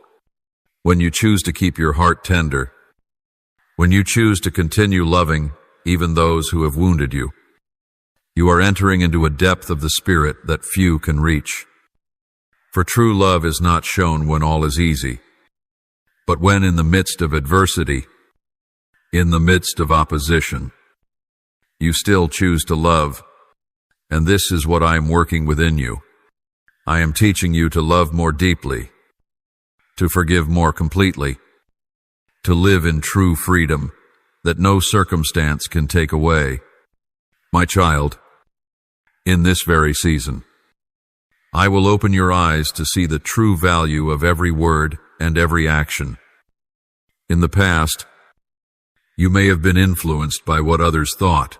When you choose to keep your heart tender, when you choose to continue loving even those who have wounded you, you are entering into a depth of the Spirit that few can reach. For true love is not shown when all is easy, but when in the midst of adversity, in the midst of opposition, you still choose to love, and this is what I am working within you. I am teaching you to love more deeply, to forgive more completely, to live in true freedom that no circumstance can take away. My child, in this very season, I will open your eyes to see the true value of every word and every action. In the past, you may have been influenced by what others thought,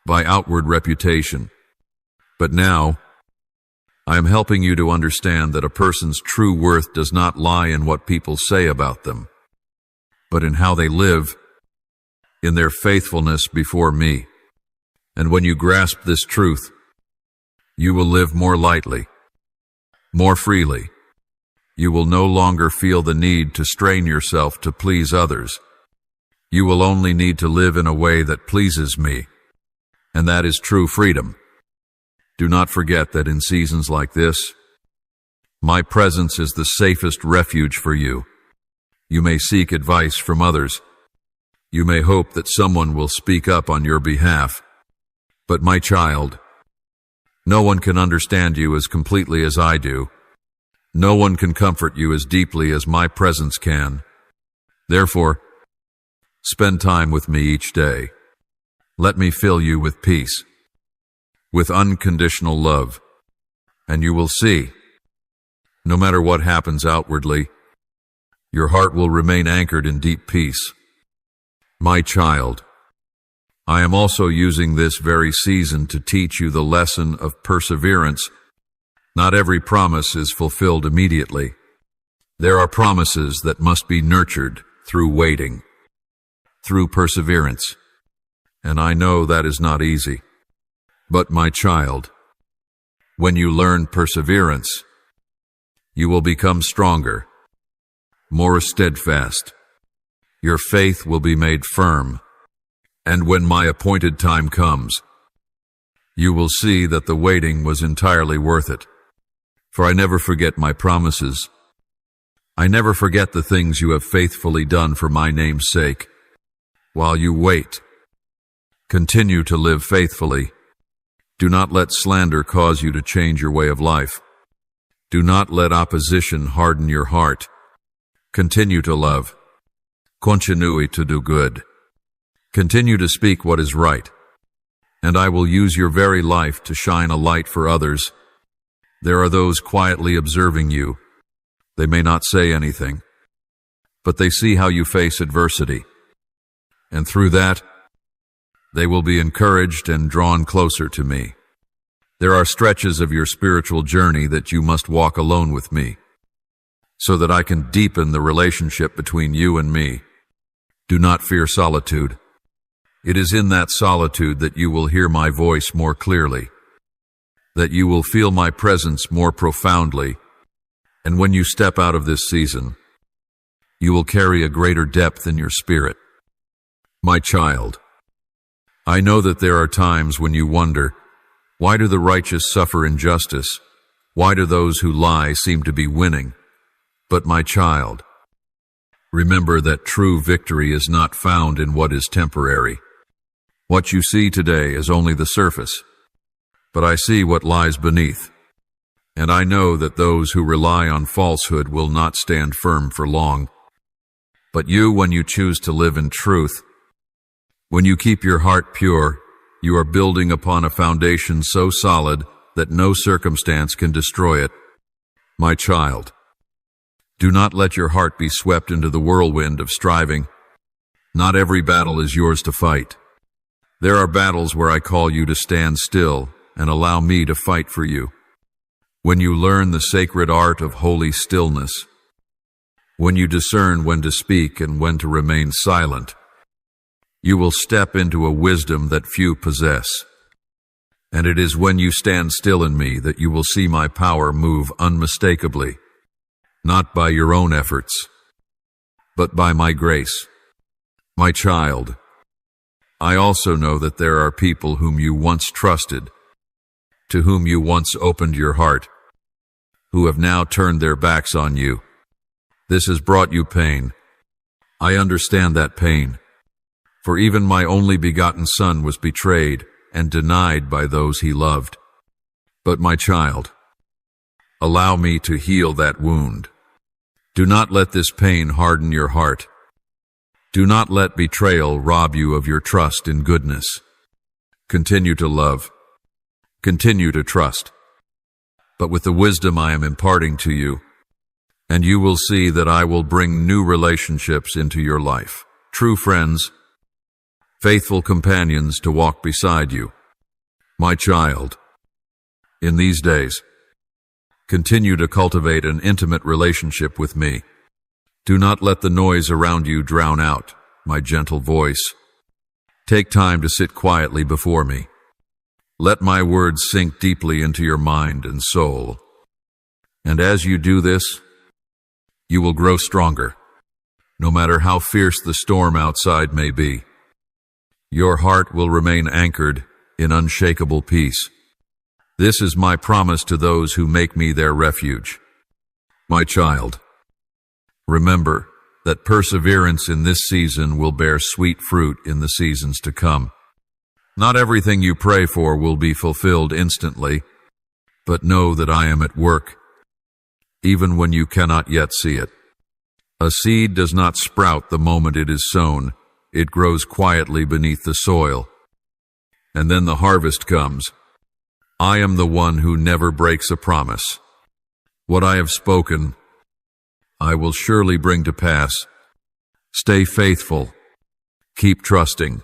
by outward reputation. But now, I am helping you to understand that a person's true worth does not lie in what people say about them, but in how they live, in their faithfulness before me. And when you grasp this truth, you will live more lightly, more freely. You will no longer feel the need to strain yourself to please others. You will only need to live in a way that pleases me, and that is true freedom. Do not forget that in seasons like this, my presence is the safest refuge for you. You may seek advice from others. You may hope that someone will speak up on your behalf. But my child, no one can understand you as completely as I do. No one can comfort you as deeply as my presence can. Therefore, spend time with me each day. Let me fill you with peace, with unconditional love, and you will see, no matter what happens outwardly, your heart will remain anchored in deep peace. My child, I am also using this very season to teach you the lesson of perseverance. Not every promise is fulfilled immediately. There are promises that must be nurtured through waiting, through perseverance. And I know that is not easy. But my child, when you learn perseverance, you will become stronger, more steadfast. Your faith will be made firm. And when my appointed time comes, you will see that the waiting was entirely worth it. For I never forget my promises. I never forget the things you have faithfully done for my name's sake. While you wait, continue to live faithfully. Do not let slander cause you to change your way of life. Do not let opposition harden your heart. Continue to love. Continue to do good. Continue to speak what is right. And I will use your very life to shine a light for others. There are those quietly observing you. They may not say anything, but they see how you face adversity. And through that, they will be encouraged and drawn closer to me. There are stretches of your spiritual journey that you must walk alone with me, so that I can deepen the relationship between you and me. Do not fear solitude. It is in that solitude that you will hear my voice more clearly, that you will feel my presence more profoundly, and when you step out of this season, you will carry a greater depth in your spirit. My child, I know that there are times when you wonder, why do the righteous suffer injustice? Why do those who lie seem to be winning? But my child, remember that true victory is not found in what is temporary. What you see today is only the surface, but I see what lies beneath. And I know that those who rely on falsehood will not stand firm for long. But you, when you choose to live in truth, when you keep your heart pure, you are building upon a foundation so solid that no circumstance can destroy it. My child, do not let your heart be swept into the whirlwind of striving. Not every battle is yours to fight. There are battles where I call you to stand still and allow me to fight for you. When you learn the sacred art of holy stillness, when you discern when to speak and when to remain silent, you will step into a wisdom that few possess. And it is when you stand still in me that you will see my power move unmistakably, not by your own efforts, but by my grace. My child, I also know that there are people whom you once trusted, to whom you once opened your heart, who have now turned their backs on you. This has brought you pain. I understand that pain, for even my only begotten son was betrayed and denied by those he loved. But my child, allow me to heal that wound. Do not let this pain harden your heart. Do not let betrayal rob you of your trust in goodness. Continue to love. Continue to trust. But with the wisdom I am imparting to you, and you will see that I will bring new relationships into your life. True friends, faithful companions to walk beside you. My child, in these days, continue to cultivate an intimate relationship with me. Do not let the noise around you drown out my gentle voice. Take time to sit quietly before me. Let my words sink deeply into your mind and soul. And as you do this, you will grow stronger, no matter how fierce the storm outside may be. Your heart will remain anchored in unshakable peace. This is my promise to those who make me their refuge. My child, remember that perseverance in this season will bear sweet fruit in the seasons to come. Not everything you pray for will be fulfilled instantly, but know that I am at work, even when you cannot yet see it. A seed does not sprout the moment it is sown. It grows quietly beneath the soil. And then the harvest comes. I am the one who never breaks a promise. What I have spoken, I will surely bring to pass. Stay faithful. Keep trusting,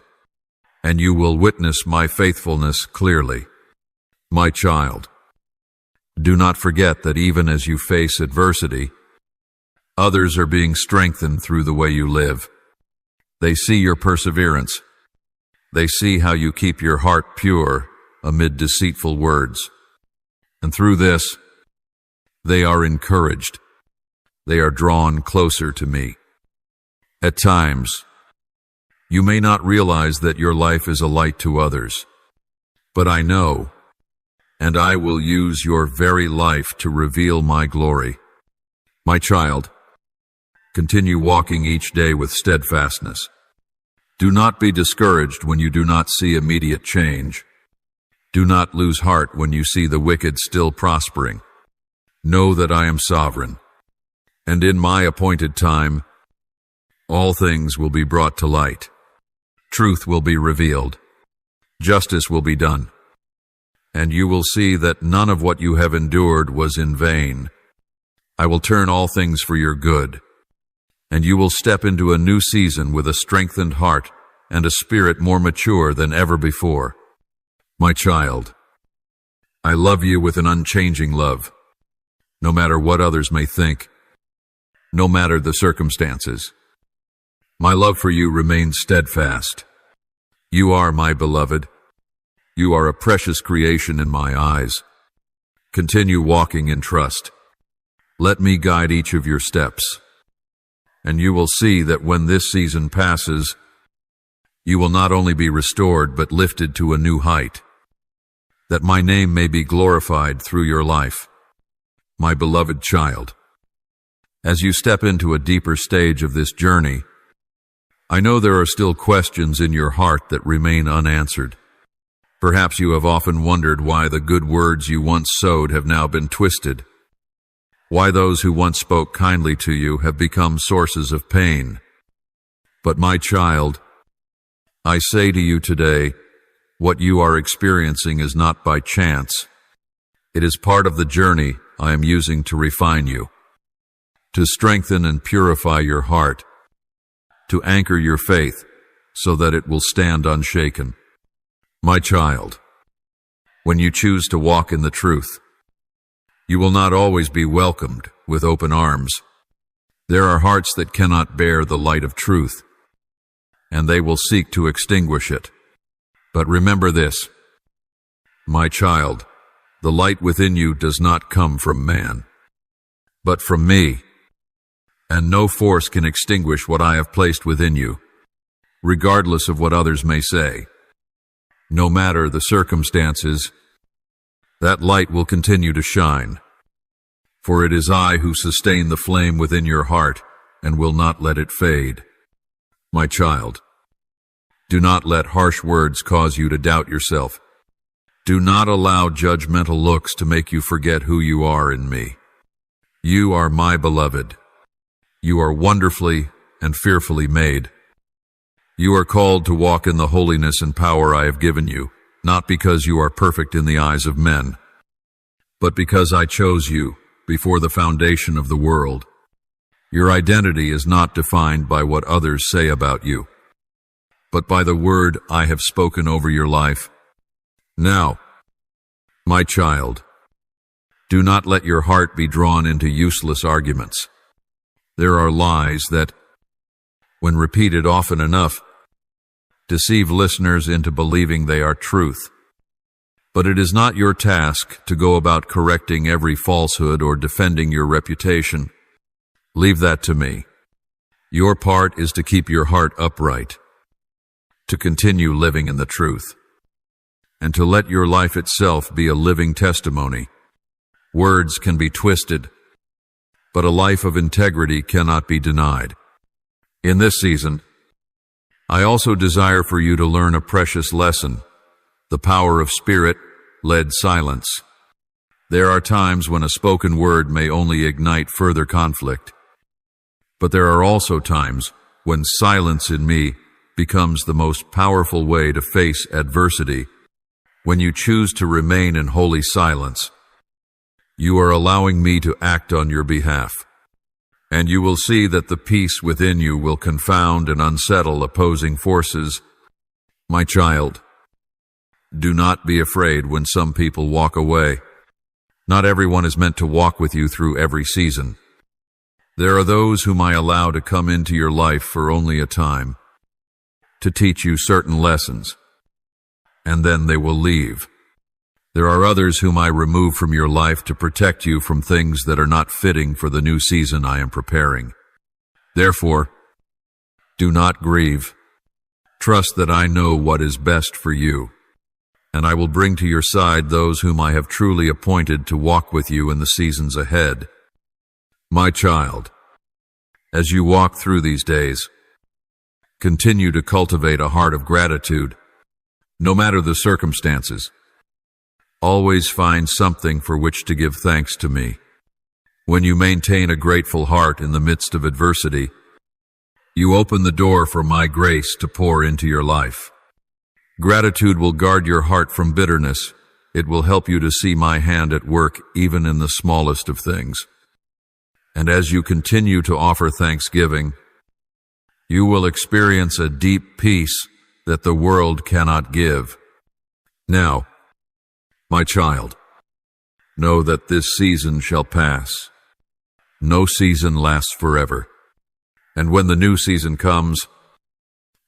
and you will witness my faithfulness clearly. My child, do not forget that even as you face adversity, others are being strengthened through the way you live. They see your perseverance. They see how you keep your heart pure amid deceitful words. And through this, they are encouraged. They are drawn closer to me. At times, you may not realize that your life is a light to others, but I know, and I will use your very life to reveal my glory. My child, continue walking each day with steadfastness. Do not be discouraged when you do not see immediate change. Do not lose heart when you see the wicked still prospering. Know that I am sovereign, and in my appointed time, all things will be brought to light. Truth will be revealed. Justice will be done. And you will see that none of what you have endured was in vain. I will turn all things for your good, and you will step into a new season with a strengthened heart and a spirit more mature than ever before. My child, I love you with an unchanging love, no matter what others may think, no matter the circumstances. My love for you remains steadfast. You are my beloved. You are a precious creation in my eyes. Continue walking in trust. Let me guide each of your steps. And you will see that when this season passes, you will not only be restored but lifted to a new height, that my name may be glorified through your life. My beloved child, as you step into a deeper stage of this journey, I know there are still questions in your heart that remain unanswered. Perhaps you have often wondered why the good words you once sowed have now been twisted, why those who once spoke kindly to you have become sources of pain. But my child, I say to you today, what you are experiencing is not by chance. It is part of the journey I am using to refine you, to strengthen and purify your heart, to anchor your faith so that it will stand unshaken. My child, when you choose to walk in the truth, you will not always be welcomed with open arms. There are hearts that cannot bear the light of truth, and they will seek to extinguish it. But remember this, my child, the light within you does not come from man, but from me, and no force can extinguish what I have placed within you, regardless of what others may say. No matter the circumstances, that light will continue to shine, for it is I who sustain the flame within your heart and will not let it fade. My child, do not let harsh words cause you to doubt yourself. Do not allow judgmental looks to make you forget who you are in me. You are my beloved. You are wonderfully and fearfully made. You are called to walk in the holiness and power I have given you, not because you are perfect in the eyes of men, but because I chose you before the foundation of the world. Your identity is not defined by what others say about you, but by the word I have spoken over your life. Now, my child, do not let your heart be drawn into useless arguments. There are lies that, when repeated often enough, deceive listeners into believing they are truth. But it is not your task to go about correcting every falsehood or defending your reputation. Leave that to me. Your part is to keep your heart upright, to continue living in the truth, and to let your life itself be a living testimony. Words can be twisted, but a life of integrity cannot be denied. In this season, I also desire for you to learn a precious lesson, the power of Spirit-led silence. There are times when a spoken word may only ignite further conflict, but there are also times when silence in me becomes the most powerful way to face adversity. When you choose to remain in holy silence, you are allowing me to act on your behalf, and you will see that the peace within you will confound and unsettle opposing forces. My child, do not be afraid when some people walk away. Not everyone is meant to walk with you through every season. There are those whom I allow to come into your life for only a time, to teach you certain lessons, and then they will leave. There are others whom I remove from your life to protect you from things that are not fitting for the new season I am preparing. Therefore, do not grieve. Trust that I know what is best for you, and I will bring to your side those whom I have truly appointed to walk with you in the seasons ahead. My child, as you walk through these days, continue to cultivate a heart of gratitude. No matter the circumstances, always find something for which to give thanks to me. When you maintain a grateful heart in the midst of adversity, you open the door for my grace to pour into your life. Gratitude will guard your heart from bitterness. It will help you to see my hand at work even in the smallest of things. And as you continue to offer thanksgiving, you will experience a deep peace that the world cannot give. Now, my child, know that this season shall pass. No season lasts forever. And when the new season comes,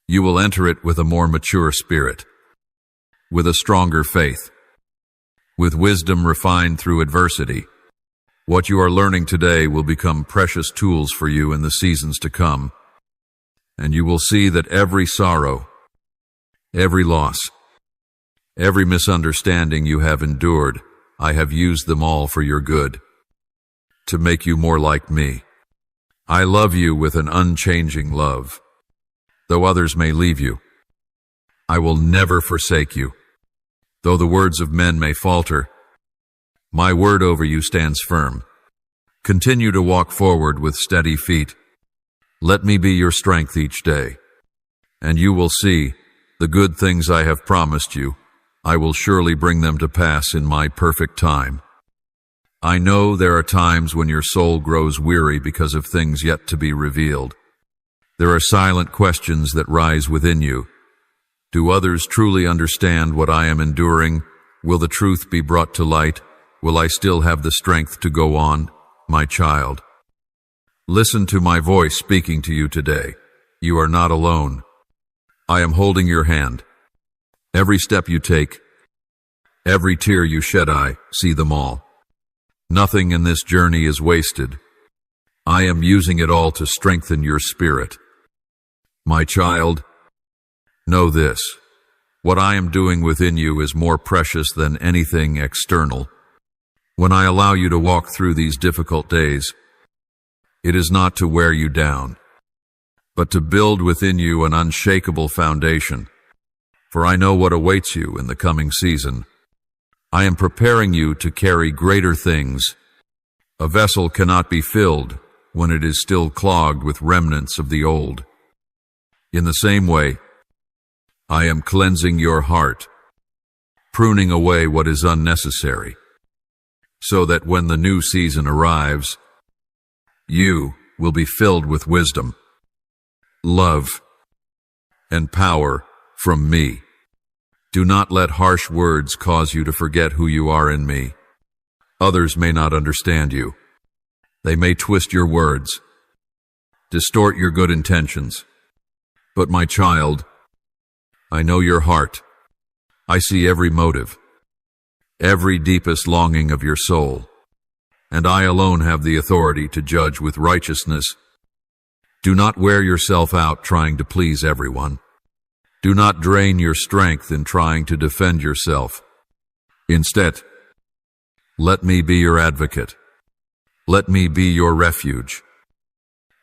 you will enter it with a more mature spirit, with a stronger faith, with wisdom refined through adversity. What you are learning today will become precious tools for you in the seasons to come, and you will see that every sorrow, every loss, every misunderstanding you have endured, I have used them all for your good, to make you more like me. I love you with an unchanging love. Though others may leave you, I will never forsake you. Though the words of men may falter, my word over you stands firm. Continue to walk forward with steady feet. Let me be your strength each day, and you will see the good things I have promised you. I will surely bring them to pass in my perfect time. I know there are times when your soul grows weary because of things yet to be revealed. There are silent questions that rise within you. Do others truly understand what I am enduring? Will the truth be brought to light? Will I still have the strength to go on? My child, listen to my voice speaking to you today. You are not alone. I am holding your hand. Every step you take, every tear you shed, I see them all. Nothing in this journey is wasted. I am using it all to strengthen your spirit. My child, know this. What I am doing within you is more precious than anything external. When I allow you to walk through these difficult days, it is not to wear you down, but to build within you an unshakable foundation. For I know what awaits you in the coming season. I am preparing you to carry greater things. A vessel cannot be filled when it is still clogged with remnants of the old. In the same way, I am cleansing your heart, pruning away what is unnecessary, so that when the new season arrives, you will be filled with wisdom, love, and power from me. Do not let harsh words cause you to forget who you are in me. Others may not understand you. They may twist your words, distort your good intentions. But my child, I know your heart. I see every motive, every deepest longing of your soul, and I alone have the authority to judge with righteousness. Do not wear yourself out trying to please everyone. Do not drain your strength in trying to defend yourself. Instead, let me be your advocate. Let me be your refuge,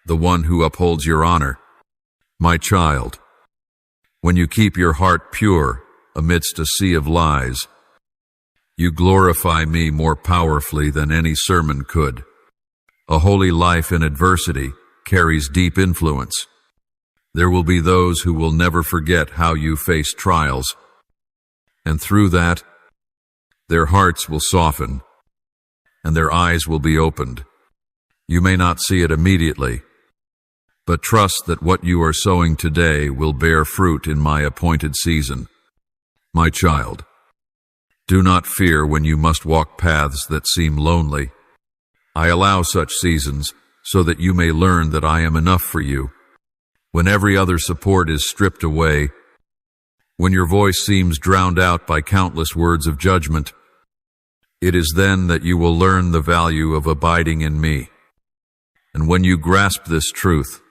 the one who upholds your honor. My child, when you keep your heart pure amidst a sea of lies, you glorify me more powerfully than any sermon could. A holy life in adversity carries deep influence. There will be those who will never forget how you faced trials, and through that, their hearts will soften, and their eyes will be opened. You may not see it immediately, but trust that what you are sowing today will bear fruit in my appointed season. My child, do not fear when you must walk paths that seem lonely. I allow such seasons so that you may learn that I am enough for you. When every other support is stripped away, when your voice seems drowned out by countless words of judgment, it is then that you will learn the value of abiding in me. And when you grasp this truth,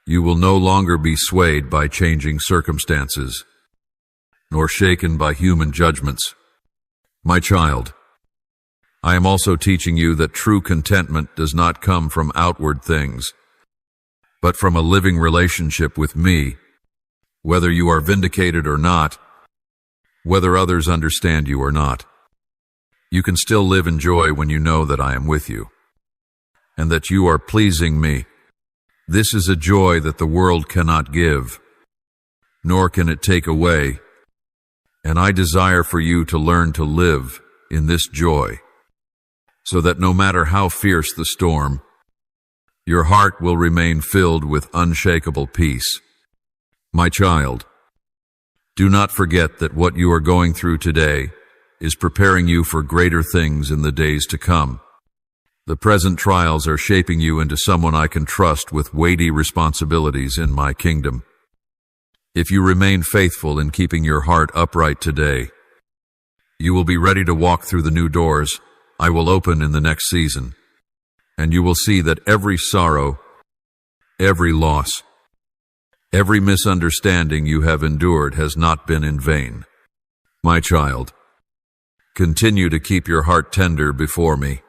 you will no longer be swayed by changing circumstances, nor shaken by human judgments. My child, I am also teaching you that true contentment does not come from outward things, but from a living relationship with me, whether you are vindicated or not, whether others understand you or not. You can still live in joy when you know that I am with you, and that you are pleasing me. This is a joy that the world cannot give, nor can it take away, and I desire for you to learn to live in this joy, so that no matter how fierce the storm, your heart will remain filled with unshakable peace. My child, do not forget that what you are going through today is preparing you for greater things in the days to come. The present trials are shaping you into someone I can trust with weighty responsibilities in my kingdom. If you remain faithful in keeping your heart upright today, you will be ready to walk through the new doors I will open in the next season, and you will see that every sorrow, every loss, every misunderstanding you have endured has not been in vain. My child, continue to keep your heart tender before me.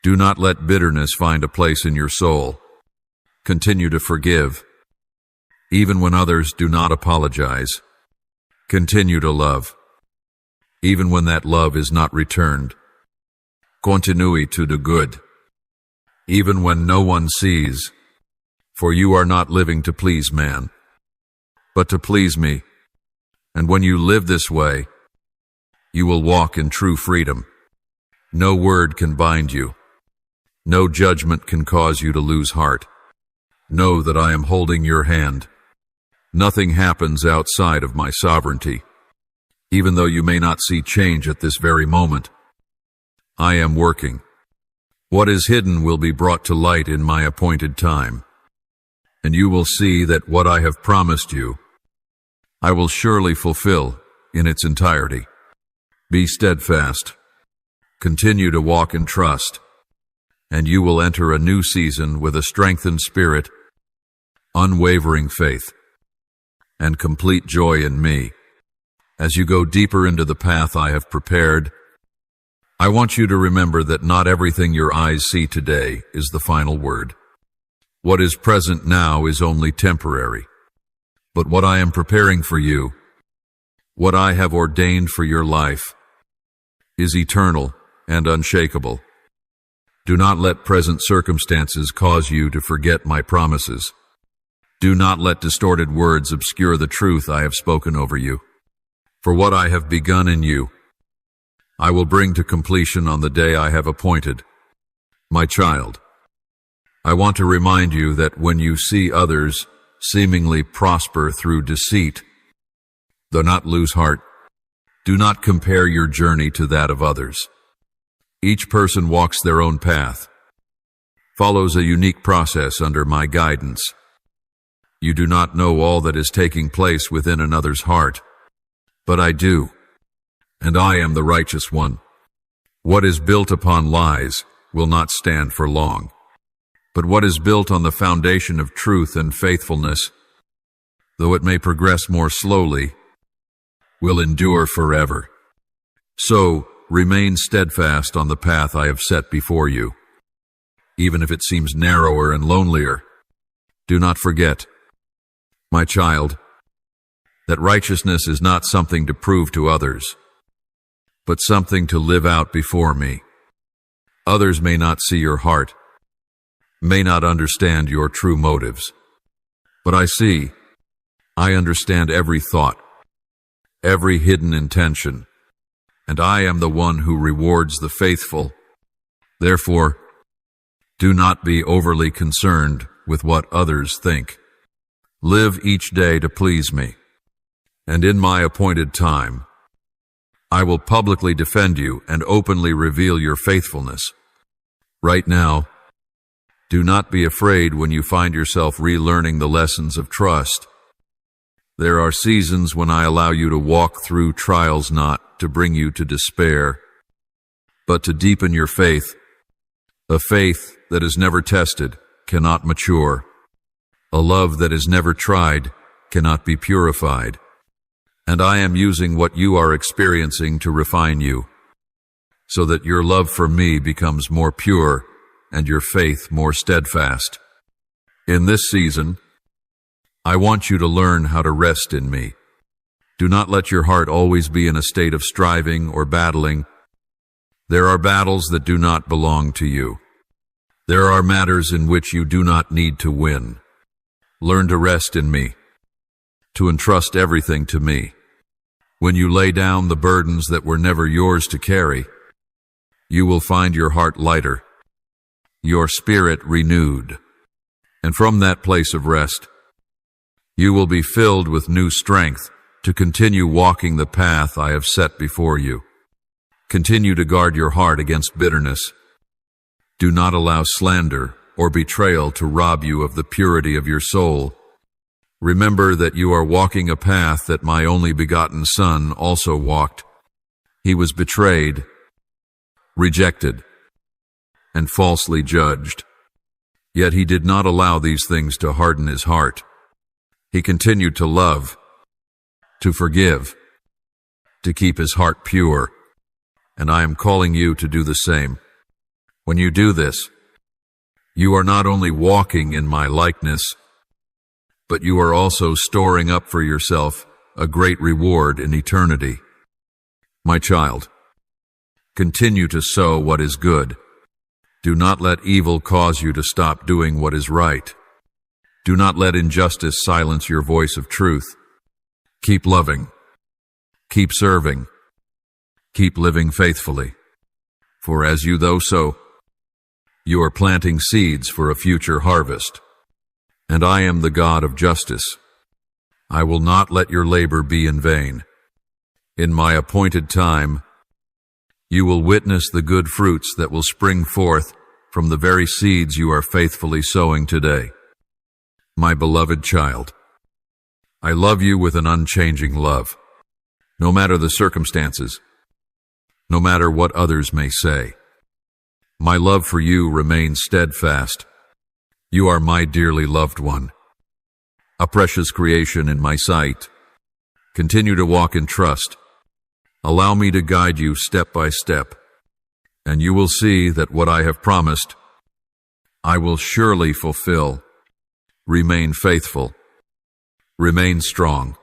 Do not let bitterness find a place in your soul. Continue to forgive, even when others do not apologize. Continue to love, even when that love is not returned. Continue to do good, even when no one sees, for you are not living to please man, but to please me. And when you live this way, you will walk in true freedom. No word can bind you. No judgment can cause you to lose heart. Know that I am holding your hand. Nothing happens outside of my sovereignty. Even though you may not see change at this very moment, I am working. What is hidden will be brought to light in my appointed time, and you will see that what I have promised you, I will surely fulfill in its entirety. Be steadfast. Continue to walk in trust, and you will enter a new season with a strengthened spirit, unwavering faith, and complete joy in me. As you go deeper into the path I have prepared, I want you to remember that not everything your eyes see today is the final word. What is present now is only temporary, but what I am preparing for you, what I have ordained for your life, is eternal and unshakable. Do not let present circumstances cause you to forget my promises. Do not let distorted words obscure the truth I have spoken over you. For what I have begun in you, I will bring to completion on the day I have appointed. My child, I want to remind you that when you see others seemingly prosper through deceit, though not lose heart, do not compare your journey to that of others. Each person walks their own path, follows a unique process under my guidance. You do not know all that is taking place within another's heart, but I do, and I am the righteous one. What is built upon lies will not stand for long, but what is built on the foundation of truth and faithfulness, though it may progress more slowly, will endure forever. So, remain steadfast on the path I have set before you. Even if it seems narrower and lonelier, do not forget, my child, that righteousness is not something to prove to others, but something to live out before me. Others may not see your heart, may not understand your true motives, but I understand every thought, every hidden intention, and I am the one who rewards the faithful. Therefore, do not be overly concerned with what others think. Live each day to please me, and in my appointed time, I will publicly defend you and openly reveal your faithfulness. Right now, do not be afraid when you find yourself relearning the lessons of trust. There are seasons when I allow you to walk through trials not to bring you to despair, but to deepen your faith. A faith that is never tested cannot mature. A love that is never tried cannot be purified. And I am using what you are experiencing to refine you, so that your love for me becomes more pure and your faith more steadfast. In this season, I want you to learn how to rest in me. Do not let your heart always be in a state of striving or battling. There are battles that do not belong to you. There are matters in which you do not need to win. Learn to rest in me, to entrust everything to me. When you lay down the burdens that were never yours to carry, you will find your heart lighter, your spirit renewed, and from that place of rest, you will be filled with new strength to continue walking the path I have set before you. Continue to guard your heart against bitterness. Do not allow slander or betrayal to rob you of the purity of your soul. Remember that you are walking a path that my only begotten Son also walked. He was betrayed, rejected, and falsely judged. Yet he did not allow these things to harden his heart. He continued to love, to forgive, to keep his heart pure, and I am calling you to do the same. When you do this, you are not only walking in my likeness, but you are also storing up for yourself a great reward in eternity. My child, continue to sow what is good. Do not let evil cause you to stop doing what is right. Do not let injustice silence your voice of truth. Keep loving. Keep serving. Keep living faithfully. For as you sow, you are planting seeds for a future harvest. And I am the God of justice. I will not let your labor be in vain. In my appointed time, you will witness the good fruits that will spring forth from the very seeds you are faithfully sowing today. My beloved child, I love you with an unchanging love, no matter the circumstances, no matter what others may say. My love for you remains steadfast. You are my dearly loved one, a precious creation in my sight. Continue to walk in trust. Allow me to guide you step by step, and you will see that what I have promised, I will surely fulfill. Remain faithful. Remain strong,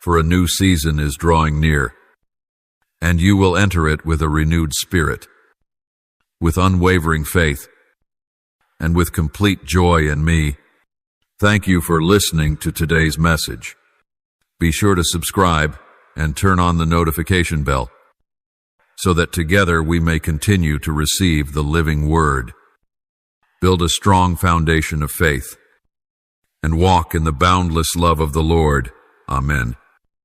for a new season is drawing near, and you will enter it with a renewed spirit, with unwavering faith, and with complete joy in me. Thank you for listening to today's message. Be sure to subscribe and turn on the notification bell, so that together we may continue to receive the living word. Build a strong foundation of faith and walk in the boundless love of the Lord. Amen.